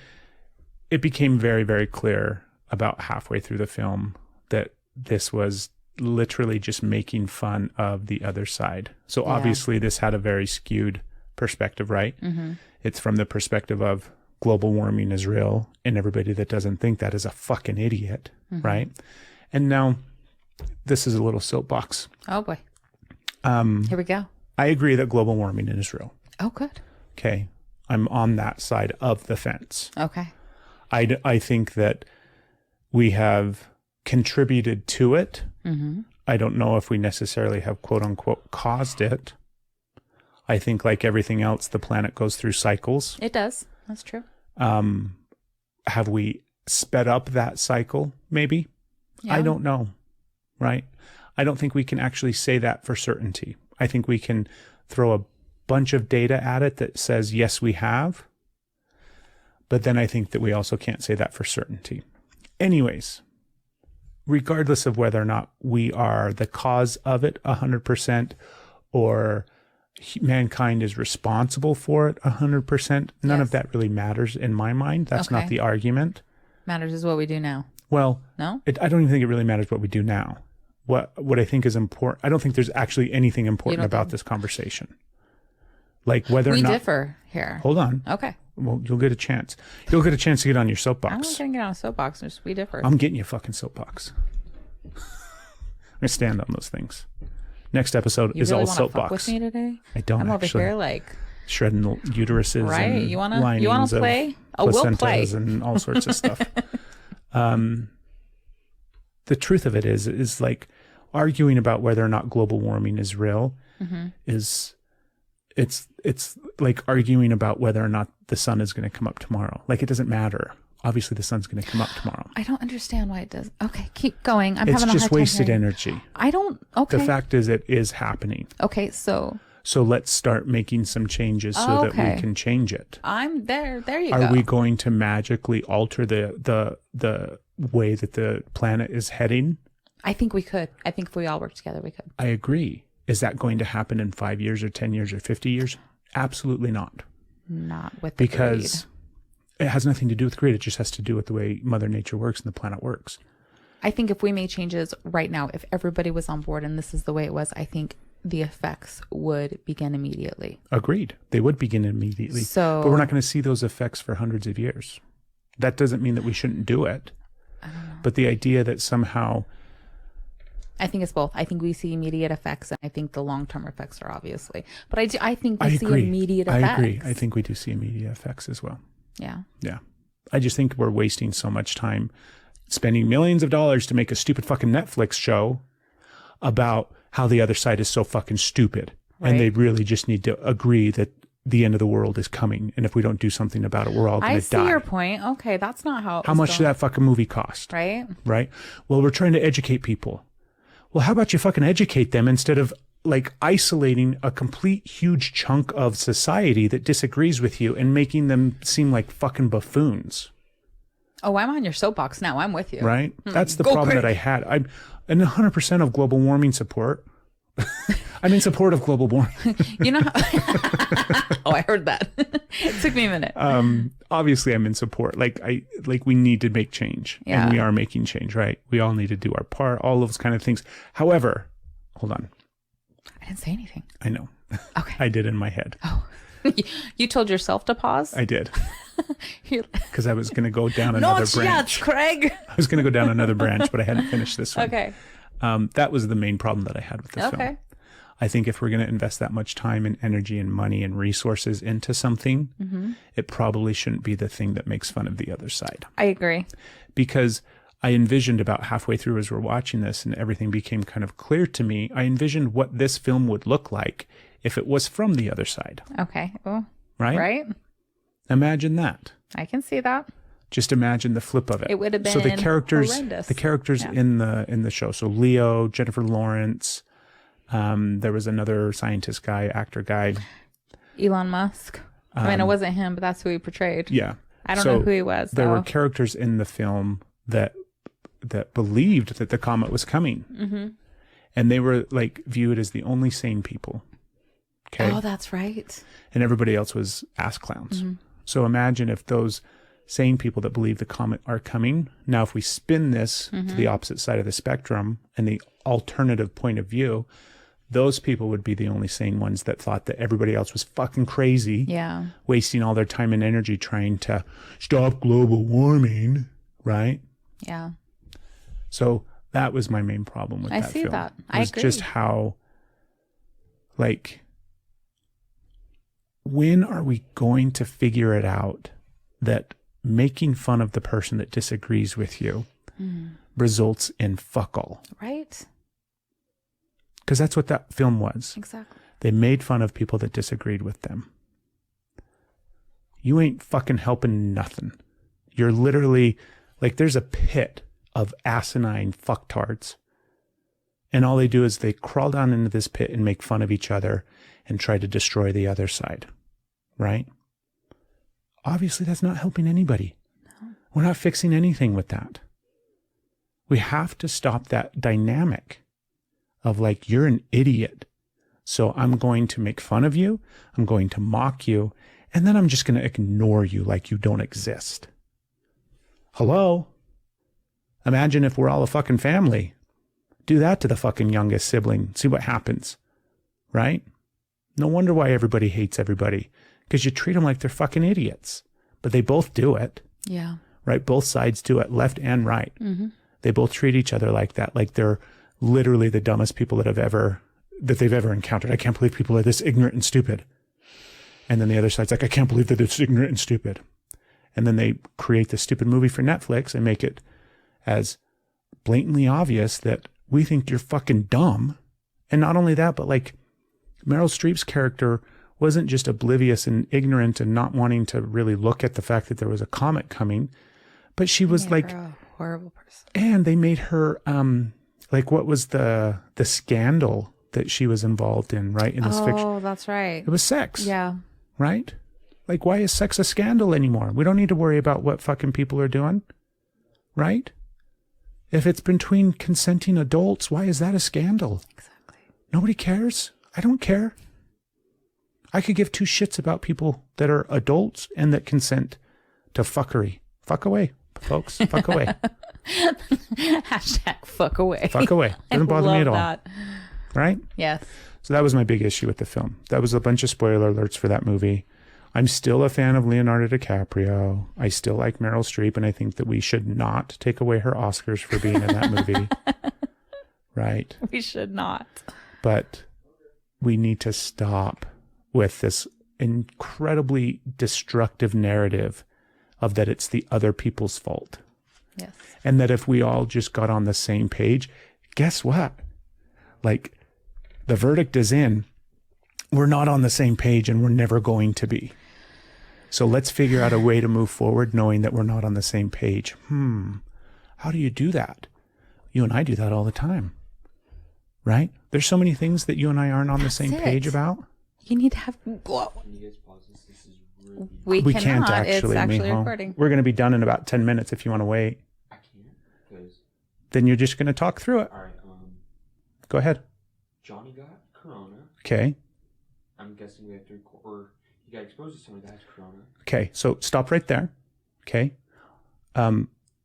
it became very, very clear about halfway through the film that this was literally just making fun of the other side. So obviously this had a very skewed perspective, right? Mm-hmm. It's from the perspective of global warming is real, and everybody that doesn't think that is a fucking idiot, right? And now this is a little soapbox. Oh boy. Here we go. I agree that global warming is real. Oh, good. Okay. I'm on that side of the fence. Okay. I think that we have contributed to it. Mm-hmm. I don't know if we necessarily have quote unquote caused it. I think like everything else, the planet goes through cycles. It does. That's true. Have we sped up that cycle? Maybe. Yeah. I don't know. Right. I don't think we can actually say that for certainty. I think we can throw a bunch of data at it that says, yes, we have. But then I think that we also can't say that for certainty. Anyways, regardless of whether or not we are the cause of it 100% or mankind is responsible for it 100%. None of Yes. that really matters in my mind. That's not Okay. the argument. Matters is what we do now. Well, No? I don't even think it really matters what we do now. What I think is important, I don't think there's actually anything important don't about think- this conversation. Like whether We or not... differ here. Hold on. Okay. Well, you'll get a chance. You'll get a chance to get on your I'm soapbox. not going to get on a soapbox. Just we differ. I'm getting you a fucking soapbox. I'm going to stand on those things. Next episode you is really all want to fuck soapbox. with me today? I don't I'm over actually. here like, Shredding the uteruses right? and You want to linings of play? Oh, we'll play. placentas and all sorts of stuff. The truth of it is like arguing about whether or not global warming is real is it's like arguing about whether or not the sun is going to come up tomorrow. Like it doesn't matter. Obviously the sun's going to come up tomorrow. I don't understand why it does. Okay, keep going. I'm It's having a hard just time wasted hearing. energy. I don't. Okay. The fact is it is happening. Okay, so So let's start making some changes so that Okay. we can change it. I'm there. There you Are go. we going to magically alter the way that the planet is heading? I think we could. I think if we all work together, we could. I agree. Is that going to happen in 5 years or 10 years or 50 years? Absolutely not. Not with the Because greed. it has nothing to do with greed. It just has to do with the way Mother Nature works and the planet works. I think if we made changes right now, if everybody was on board and this is the way it was, I think the effects would begin immediately. Agreed. They would begin immediately. So, But we're not going to see those effects for hundreds of years. That doesn't mean that we shouldn't do it. But the idea that somehow... I think it's both. I think we see immediate effects, and I think the long-term effects are obviously. But I think we I see agree. immediate effects. I agree. I think we do see immediate effects as well. Yeah. Yeah. I just think we're wasting so much time spending millions of dollars to make a stupid fucking Netflix show about how the other side is so fucking stupid. Right. And they really just need to agree that the end of the world is coming. And if we don't do something about it, we're all going I to see die. your point. Okay, that's not how. How much did that fucking movie cost? Right. Right? Well, we're trying to educate people. Well, how about you fucking educate them instead of like isolating a complete huge chunk of society that disagrees with you and making them seem like fucking buffoons. Oh, I'm on your soapbox now. I'm with you. Right? That's the Go problem Craig. that I had. I'm in 100% of global warming support. I'm in support of global warming. You know how. Oh, I heard that. It took me a minute. Obviously, I'm in support. Like we need to make change, Yeah. and we are making change. Right? We all need to do our part. All those kind of things. However, hold on. I didn't say anything. I know. Okay. I did in my head. Oh, you told yourself to pause. I did You're- because I was going to go down another Not yet, branch. Craig. I was going to go down another branch, but I hadn't finished this one. Okay. That was the main problem that I had with this film. Okay. I think if we're going to invest that much time and energy and money and resources into something, it probably shouldn't be the thing that makes fun of the other side. I agree. Because I envisioned about halfway through as we're watching this and everything became kind of clear to me, I envisioned what this film would look like if it was from the other side. Okay. Oh, Right? right. Imagine that. I can see that. Just imagine the flip of it. It would have So the been characters, horrendous. the characters Yeah. in the show. So Leo, Jennifer Lawrence, there was another scientist guy, actor guy. Elon Musk. I mean, it wasn't him, but that's who he portrayed. Yeah. I don't So know who he was. There were though. characters in the film that believed that the comet was coming. Mm-hmm. And they were like viewed as the only sane people. Okay. Oh, that's right. And everybody else was ass clowns. So imagine if those sane people that believe the comet are coming. Now, if we spin this to the opposite side of the spectrum and the alternative point of view, those people would be the only sane ones that thought that everybody else was fucking crazy, Yeah. wasting all their time and energy trying to stop global warming, right? Yeah. So that was my main problem with I that see film. that. I was agree. just how, like, when are we going to figure it out that making fun of the person that disagrees with you results in fuck all? Right. Because that's what that film was. Exactly. They made fun of people that disagreed with them. You ain't fucking helping nothing. You're literally, like, there's a pit of asinine fucktards. And all they do is they crawl down into this pit and make fun of each other and try to destroy the other side. Right? Obviously, that's not helping anybody. No. We're not fixing anything with that. We have to stop that dynamic of like, you're an idiot, So I'm going to make fun of you. I'm going to mock you. And then I'm just going to ignore you like you don't exist. Hello? Imagine if we're all a fucking family. Do that to the fucking youngest sibling. See what happens. Right? No wonder why everybody hates everybody. Because you treat them like they're fucking idiots. But they both do it. Yeah. Right? Both sides do it, left and right. Mm-hmm. They both treat each other like that. Like they're literally the dumbest people that they've ever encountered. I can't believe people are this ignorant and stupid. And then the other side's like, I can't believe that it's ignorant and stupid. And then they create this stupid movie for Netflix and make it as blatantly obvious that we think you're fucking dumb. And not only that, but like Meryl Streep's character wasn't just oblivious and ignorant and not wanting to really look at the fact that there was a comet coming, but she was like a horrible person. And they made her like what was the scandal that she was involved in, right? In this fiction. Oh, that's right. It was sex. Yeah. Right? Like, why is sex a scandal anymore? We don't need to worry about what fucking people are doing. Right? If it's between consenting adults, why is that a scandal? Exactly. Nobody cares. I don't care. I could give two shits about people that are adults and that consent to fuckery. Fuck away, folks. Fuck away. Hashtag fuck away. Fuck away. Doesn't bother me at all. That. Right? Yes. So that was my big issue with the film. That was a bunch of spoiler alerts for that movie. I'm still a fan of Leonardo DiCaprio. I still like Meryl Streep, and I think that we should not take away her Oscars for being in that movie. Right? We should not. But we need to stop with this incredibly destructive narrative of that it's the other people's fault. Yes. And that if we all just got on the same page, guess what? Like, the verdict is in. We're not on the same page and we're never going to be. So let's figure out a way to move forward knowing that we're not on the same page. How do you do that? You and I do that all the time. Right? There's so many things that you and I aren't on the same page about. You need to have... We can't cannot. actually. It's actually recording. We're going to be done in about 10 minutes if you want to wait. I can't, because... Then you're just going to talk through it. All right, Go ahead. Johnny got corona. Okay. I'm guessing we have to record, or he got exposed to somebody that has corona. Okay, so stop right there. Okay.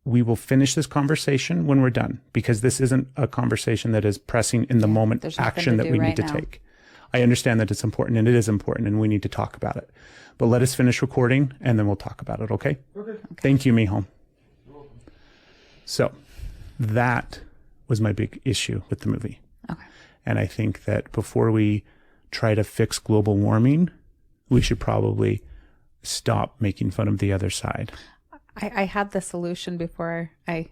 We will finish this conversation when we're done, because this isn't a conversation that is pressing in the moment action that we need to take. I understand that it's important, and it is important, and we need to talk about it. But let us finish recording, and then we'll talk about it, okay? Okay. Thank you, mijo. You're welcome. So that was my big issue with the movie. Okay. And I think that before we try to fix global warming, we should probably stop making fun of the other side. I had the solution before I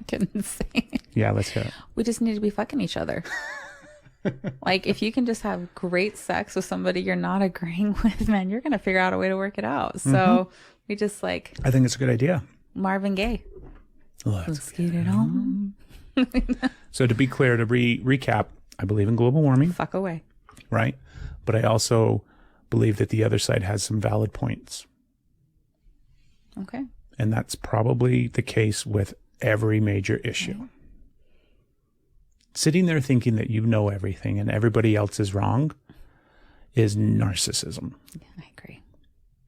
couldn't say it. Yeah, let's hear it. We just need to be fucking each other. Like, if you can just have great sex with somebody you're not agreeing with, man, you're going to figure out a way to work it out. So we just like... I think it's a good idea. Marvin Gaye. Let's get it on. So to be clear, to recap, I believe in global warming. Fuck away. Right? But I also believe that the other side has some valid points. Okay. And that's probably the case with every major issue. Right. Sitting there thinking that you know everything and everybody else is wrong is narcissism. Yeah, I agree.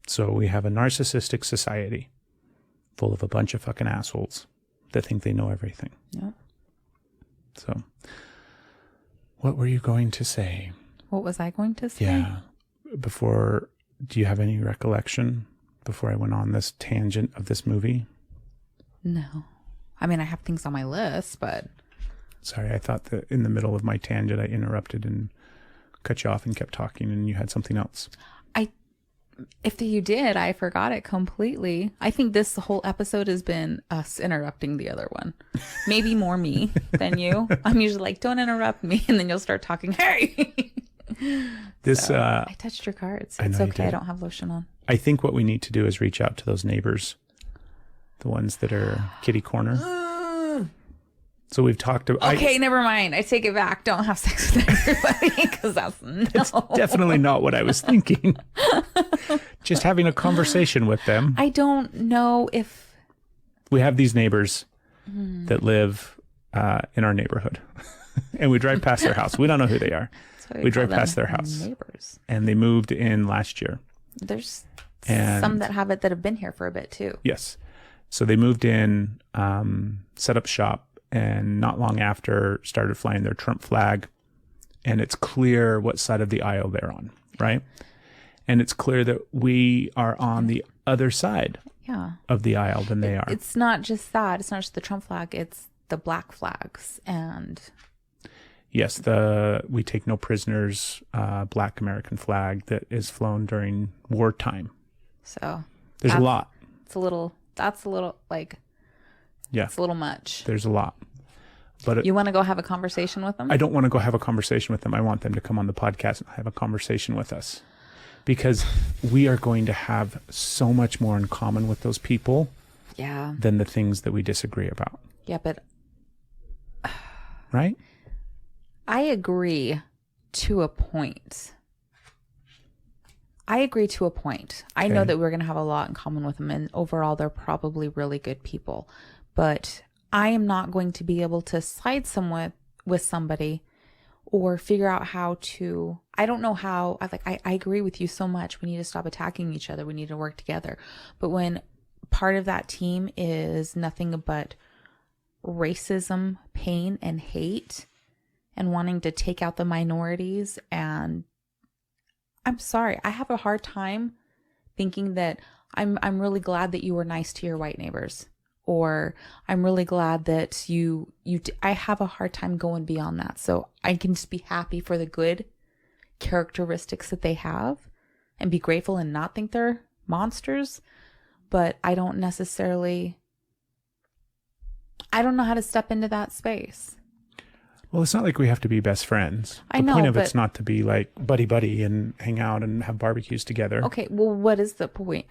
So we have a narcissistic society full of a bunch of fucking assholes that think they know everything. Yeah. So what were you going to say? What was I going to say? Yeah. Before, do you have any recollection before I went on this tangent of this movie? No. I mean, I have things on my list, but... Sorry, I thought that in the middle of my tangent, I interrupted and cut you off and kept talking and you had something else. If you did, I forgot it completely. I think this whole episode has been us interrupting the other one. Maybe more me than you. I'm usually like, don't interrupt me. And then you'll start talking, hey! I touched your cards. It's okay. I don't have lotion on. I think what we need to do is reach out to those neighbors. The ones that are kitty corner. So we've talked about... Okay, never mind. I take it back. Don't have sex with everybody, because that's definitely not what I was thinking. Just having a conversation with them. I don't know if... We have these neighbors that live in our neighborhood. And we drive past their house. We don't know who they are. So we drove past their house. Neighbors. And they moved in last year. There's And some that have been here for a bit too. Yes. So they moved in, set up shop, and not long after started flying their Trump flag. And it's clear what side of the aisle they're on, right? And it's clear that we are on the other side of the aisle than they are. It's not just that. It's not just the Trump flag. It's the black flags. And yes, we take no prisoners, black American flag that is flown during wartime. So there's a lot. It's a little like, it's a little much. There's a lot. But you want to go have a conversation with them? I don't want to go have a conversation with them. I want them to come on the podcast and have a conversation with us, because we are going to have so much more in common with those people than the things that we disagree about. Yeah, but right? I agree to a point. I know that we're going to have a lot in common with them, and overall they're probably really good people. But I am not going to be able to side somewhat with somebody or figure out how to, I don't know how, I agree with you so much. We need to stop attacking each other. We need to work together. But when part of that team is nothing but racism, pain, and hate, and wanting to take out the minorities, and I'm sorry, I have a hard time thinking that I'm really glad that you were nice to your white neighbors, or I'm really glad that I have a hard time going beyond that. So I can just be happy for the good characteristics that they have and be grateful and not think they're monsters. But I don't know how to step into that space. Well, it's not like we have to be best friends. The point of it's not to be like buddy and hang out and have barbecues together. Okay, well, what is the point?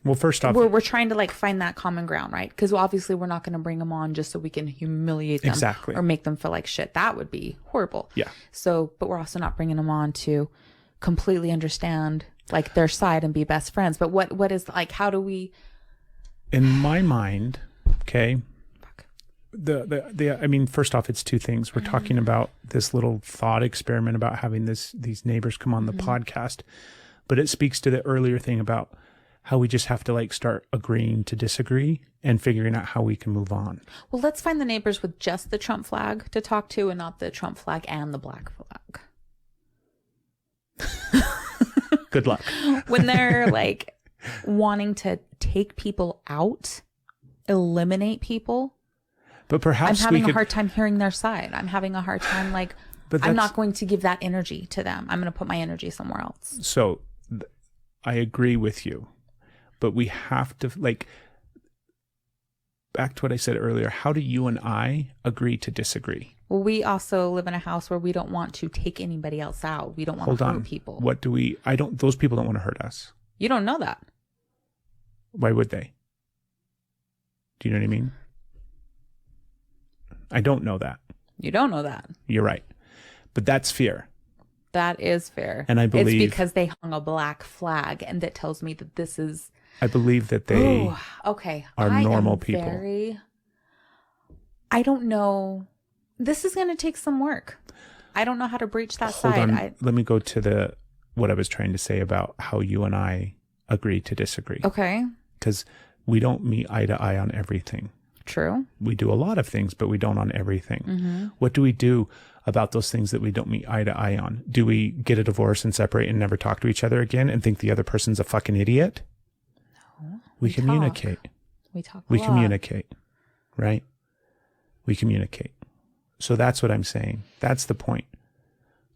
Well, first off, we're trying to find that common ground, right? Because obviously we're not going to bring them on just so we can humiliate them or make them feel like shit. That would be horrible. Yeah. So, but we're also not bringing them on to completely understand their side and be best friends. But what is how do we? In my mind, okay. I mean, first off, it's two things. We're talking about this little thought experiment about having these neighbors come on the podcast, but it speaks to the earlier thing about how we just have to start agreeing to disagree and figuring out how we can move on. Well, let's find the neighbors with just the Trump flag to talk to, and not the Trump flag and the black flag. Good luck. When they're wanting to take people out, eliminate people. But perhaps I'm having a hard time hearing their side. I'm having a hard time I'm not going to give that energy to them. I'm going to put my energy somewhere else. So I agree with you, but we have to back to what I said earlier. How do you and I agree to disagree? Well, we also live in a house where we don't want to take anybody else out. We don't want to hurt people. Those people don't want to hurt us. You don't know that. Why would they? Do you know what I mean? I don't know that. You don't know that. You're right. But that's fear. That is fair. And I believe it's because they hung a black flag, and that tells me that this is. I believe that they are normal people. I don't know. This is going to take some work. I don't know how to breach that side. Hold on. Let me go to what I was trying to say about how you and I agree to disagree. Okay. Because we don't meet eye to eye on everything. True. We do a lot of things, but we don't on everything. Mm-hmm. What do we do about those things that we don't meet eye to eye on? Do we get a divorce and separate and never talk to each other again and think the other person's a fucking idiot? No. We communicate. We talk. We communicate, right? We communicate. So that's what I'm saying. That's the point.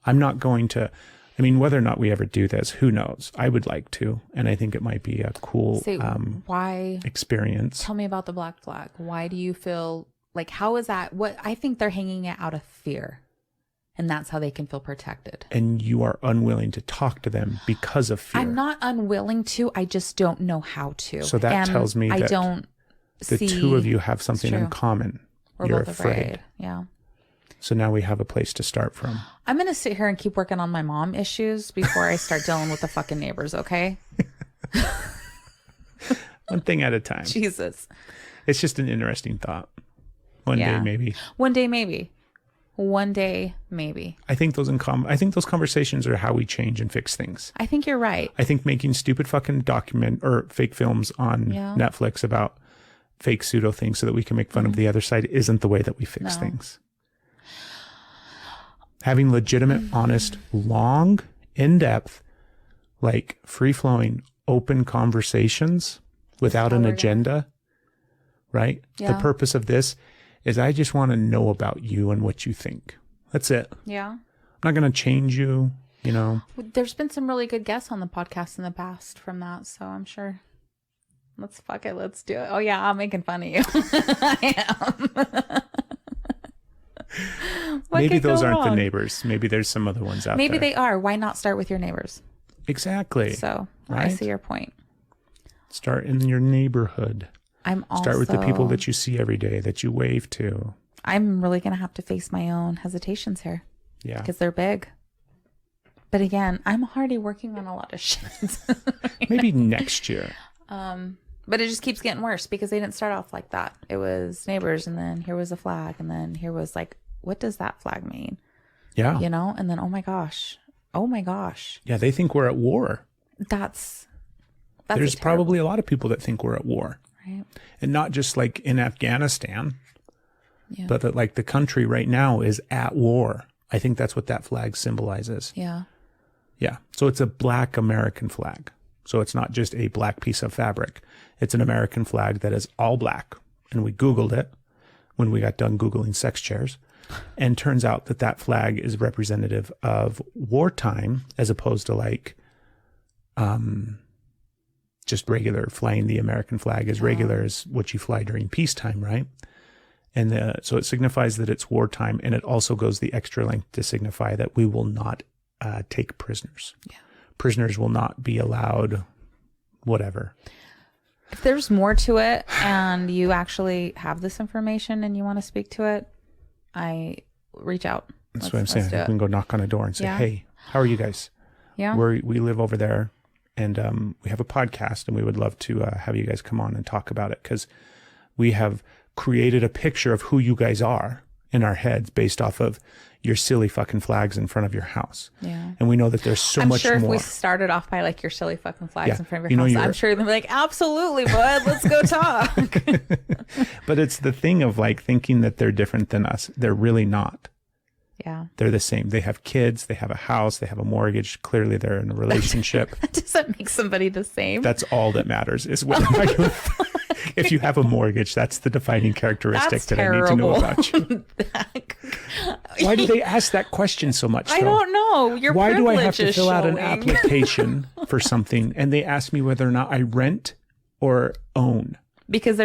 I'm not going to. I mean, whether or not we ever do this, who knows? I would like to, and I think it might be a cool why experience. Tell me about the black flag. Why do you feel how is that? What I think they're hanging it out of fear, and that's how they can feel protected. And you are unwilling to talk to them because of fear. I'm not unwilling to. I just don't know how to. So that tells me that the two of you have something in common. You're both afraid. Yeah. So now we have a place to start from. I'm going to sit here and keep working on my mom issues before I start dealing with the fucking neighbors, okay? One thing at a time. Jesus. It's just an interesting thought. One day, maybe. One day, maybe. One day, maybe. I think those conversations are how we change and fix things. I think you're right. I think making stupid fucking fake films on Netflix about fake pseudo things so that we can make fun of the other side isn't the way that we fix things. Having legitimate, honest, long, in-depth, like free-flowing, open conversations without an agenda, right? Yeah. The purpose of this is I just want to know about you and what you think. That's it. Yeah. I'm not going to change you, you know. There's been some really good guests on the podcast in the past from that, so I'm sure. Let's do it. Oh yeah, I'm making fun of you. I am. Maybe those aren't the neighbors. Maybe there's some other ones out there. Maybe they are. Why not start with your neighbors? Exactly. So right? I see your point. Start in your neighborhood. Start with the people that you see every day, that you wave to. I'm really going to have to face my own hesitations here. Yeah. Because they're big. But again, I'm already working on a lot of shit. Maybe next year. But it just keeps getting worse because they didn't start off like that. It was neighbors, and then here was a flag, and then here was like, what does that flag mean? Yeah. You know? And then, oh my gosh. Yeah, they think we're at war. That's There's probably a lot of people that think we're at war. Right. And not just like in Afghanistan, but that like the country right now is at war. I think that's what that flag symbolizes. Yeah. Yeah. So it's a black American flag. So it's not just a black piece of fabric. It's an American flag that is all black. And we Googled it when we got done Googling sex chairs. And turns out that that flag is representative of wartime as opposed to like, just regular flying the American flag as regular as what you fly during peacetime, right? And so it signifies that it's wartime, and it also goes the extra length to signify that we will not take prisoners. Yeah. Prisoners will not be allowed, whatever. If there's more to it and you actually have this information and you want to speak to it, I reach out. That's what I'm saying. We can go knock on a door and say, hey, how are you guys? Yeah. We live over there. And we have a podcast, and we would love to have you guys come on and talk about it, because we have created a picture of who you guys are in our heads based off of your silly fucking flags in front of your house. Yeah. And we know that there's so much more. I'm sure if we started off by like your silly fucking flags in front of your house, I'm sure they'd be like, absolutely, bud, let's go talk. But it's the thing of like thinking that they're different than us. They're really not. Yeah. They're the same. They have kids, they have a house, they have a mortgage. Clearly they're in a relationship. That doesn't make somebody the same. That's all that matters is whether if you have a mortgage, that's the defining characteristic that I need to know about you. Why do they ask that question so much? I don't know. Why do I have to fill out an application for something and they ask me whether or not I rent or own? Because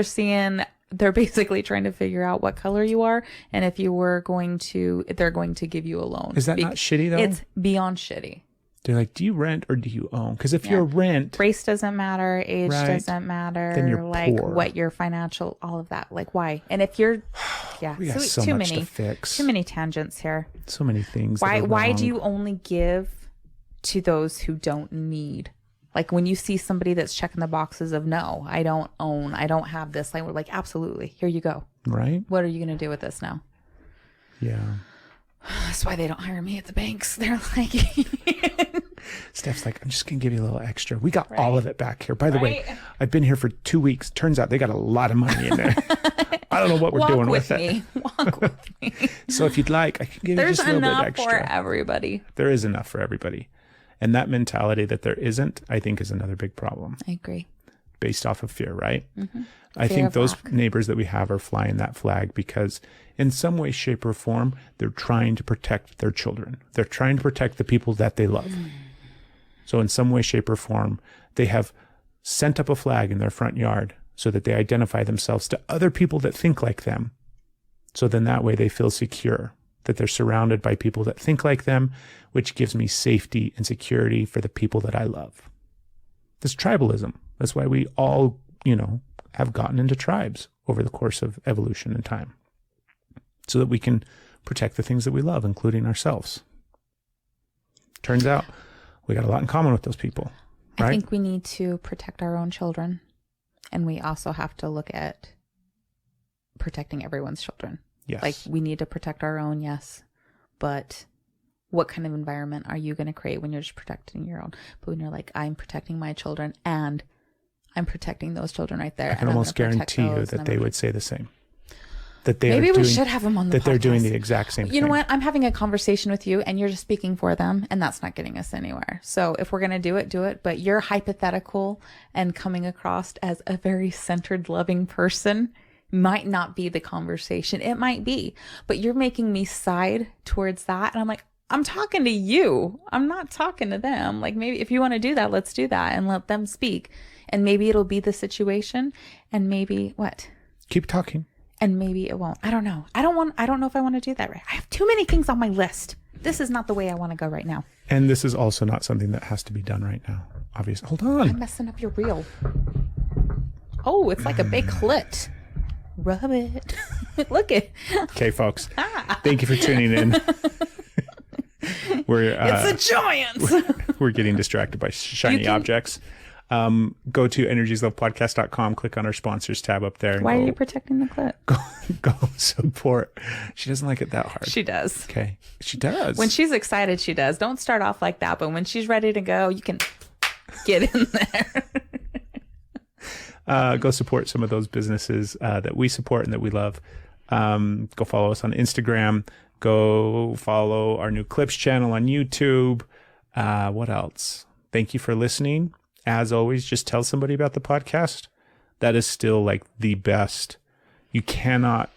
they're basically trying to figure out what color you are, and if they're going to give you a loan. Is that not shitty though? It's beyond shitty. They're like, do you rent or do you own? Because if you're rent, race doesn't matter, age doesn't matter, then you're like poor. What your financial, all of that. Like why? And if you're, we got so much to fix. Too many tangents here. So many things. Why do you only give to those who don't need? Like when you see somebody that's checking the boxes of no, I don't own, I don't have this. Like we're like, absolutely, here you go. Right. What are you going to do with this now? Yeah. That's why they don't hire me at the banks. They're like, Steph's like, I'm just going to give you a little extra. We got all of it back here. By the way, I've been here for 2 weeks. Turns out they got a lot of money in there. I don't know what we're doing with it. Walk with me. So if you'd like, I can give you just a little bit extra. There's enough for everybody. There is enough for everybody. And that mentality that there isn't, I think, is another big problem. I agree. Based off of fear, right? Mm-hmm. I think those neighbors that we have are flying that flag because in some way, shape, or form, they're trying to protect their children. They're trying to protect the people that they love. So in some way, shape, or form, they have sent up a flag in their front yard so that they identify themselves to other people that think like them. So then that way they feel secure, that they're surrounded by people that think like them, which gives me safety and security for the people that I love. This tribalism. That's why we all, have gotten into tribes over the course of evolution and time, so that we can protect the things that we love, including ourselves. Turns out we got a lot in common with those people, right? I think we need to protect our own children, and we also have to look at protecting everyone's children. Yes. Like we need to protect our own, yes. but what kind of environment are you going to create when you're just protecting your own? But when you're like, I'm protecting my children and I'm protecting those children right there. I can almost guarantee you that they would say the same. That they maybe are doing, we should have them on the podcast. That they're doing the exact same thing. You know what? I'm having a conversation with you and you're just speaking for them, and that's not getting us anywhere. So if we're going to do it. But you're hypothetical and coming across as a very centered, loving person might not be the conversation. It might be, but you're making me side towards that. And I'm like, I'm talking to you. I'm not talking to them. Like, maybe if you want to do that, let's do that and let them speak. And maybe it'll be the situation, and maybe what? Keep talking. And maybe it won't. I don't know. I don't know if I want to do that right. I have too many things on my list. This is not the way I want to go right now. And this is also not something that has to be done right now. Obviously. Hold on. I'm messing up your reel. Oh, it's like a big clit. Rub it. Look it. Okay, folks. Thank you for tuning in. It's a giant. We're getting distracted by shiny objects. Go to energieslovepodcast.com, click on our sponsors tab up there. Why are you protecting the clit? Go support. She doesn't like it that hard. She does. Okay. She does. When she's excited, she does. Don't start off like that, but when she's ready to go, you can get in there. Go support some of those businesses that we support and that we love. Go follow us on Instagram. Go follow our new Clips channel on YouTube. What else? Thank you for listening. As always, just tell somebody about the podcast. That is still like the best. You cannot,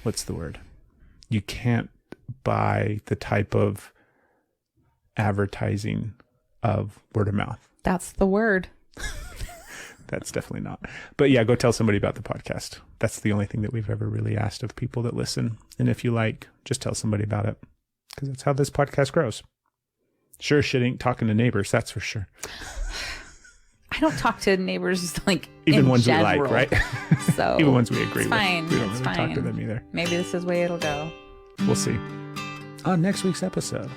what's the word? You can't buy the type of advertising of word of mouth. That's the word. That's definitely not. But yeah, go tell somebody about the podcast. That's the only thing that we've ever really asked of people that listen. And if you like, just tell somebody about it. Because that's how this podcast grows. Sure shit ain't talking to neighbors, that's for sure. I don't talk to neighbors like even in ones general. we like, right? So even ones we agree it's with. Fine. We don't it's really fine. talk to them either. Maybe this is the way it'll go. We'll see. On next week's episode.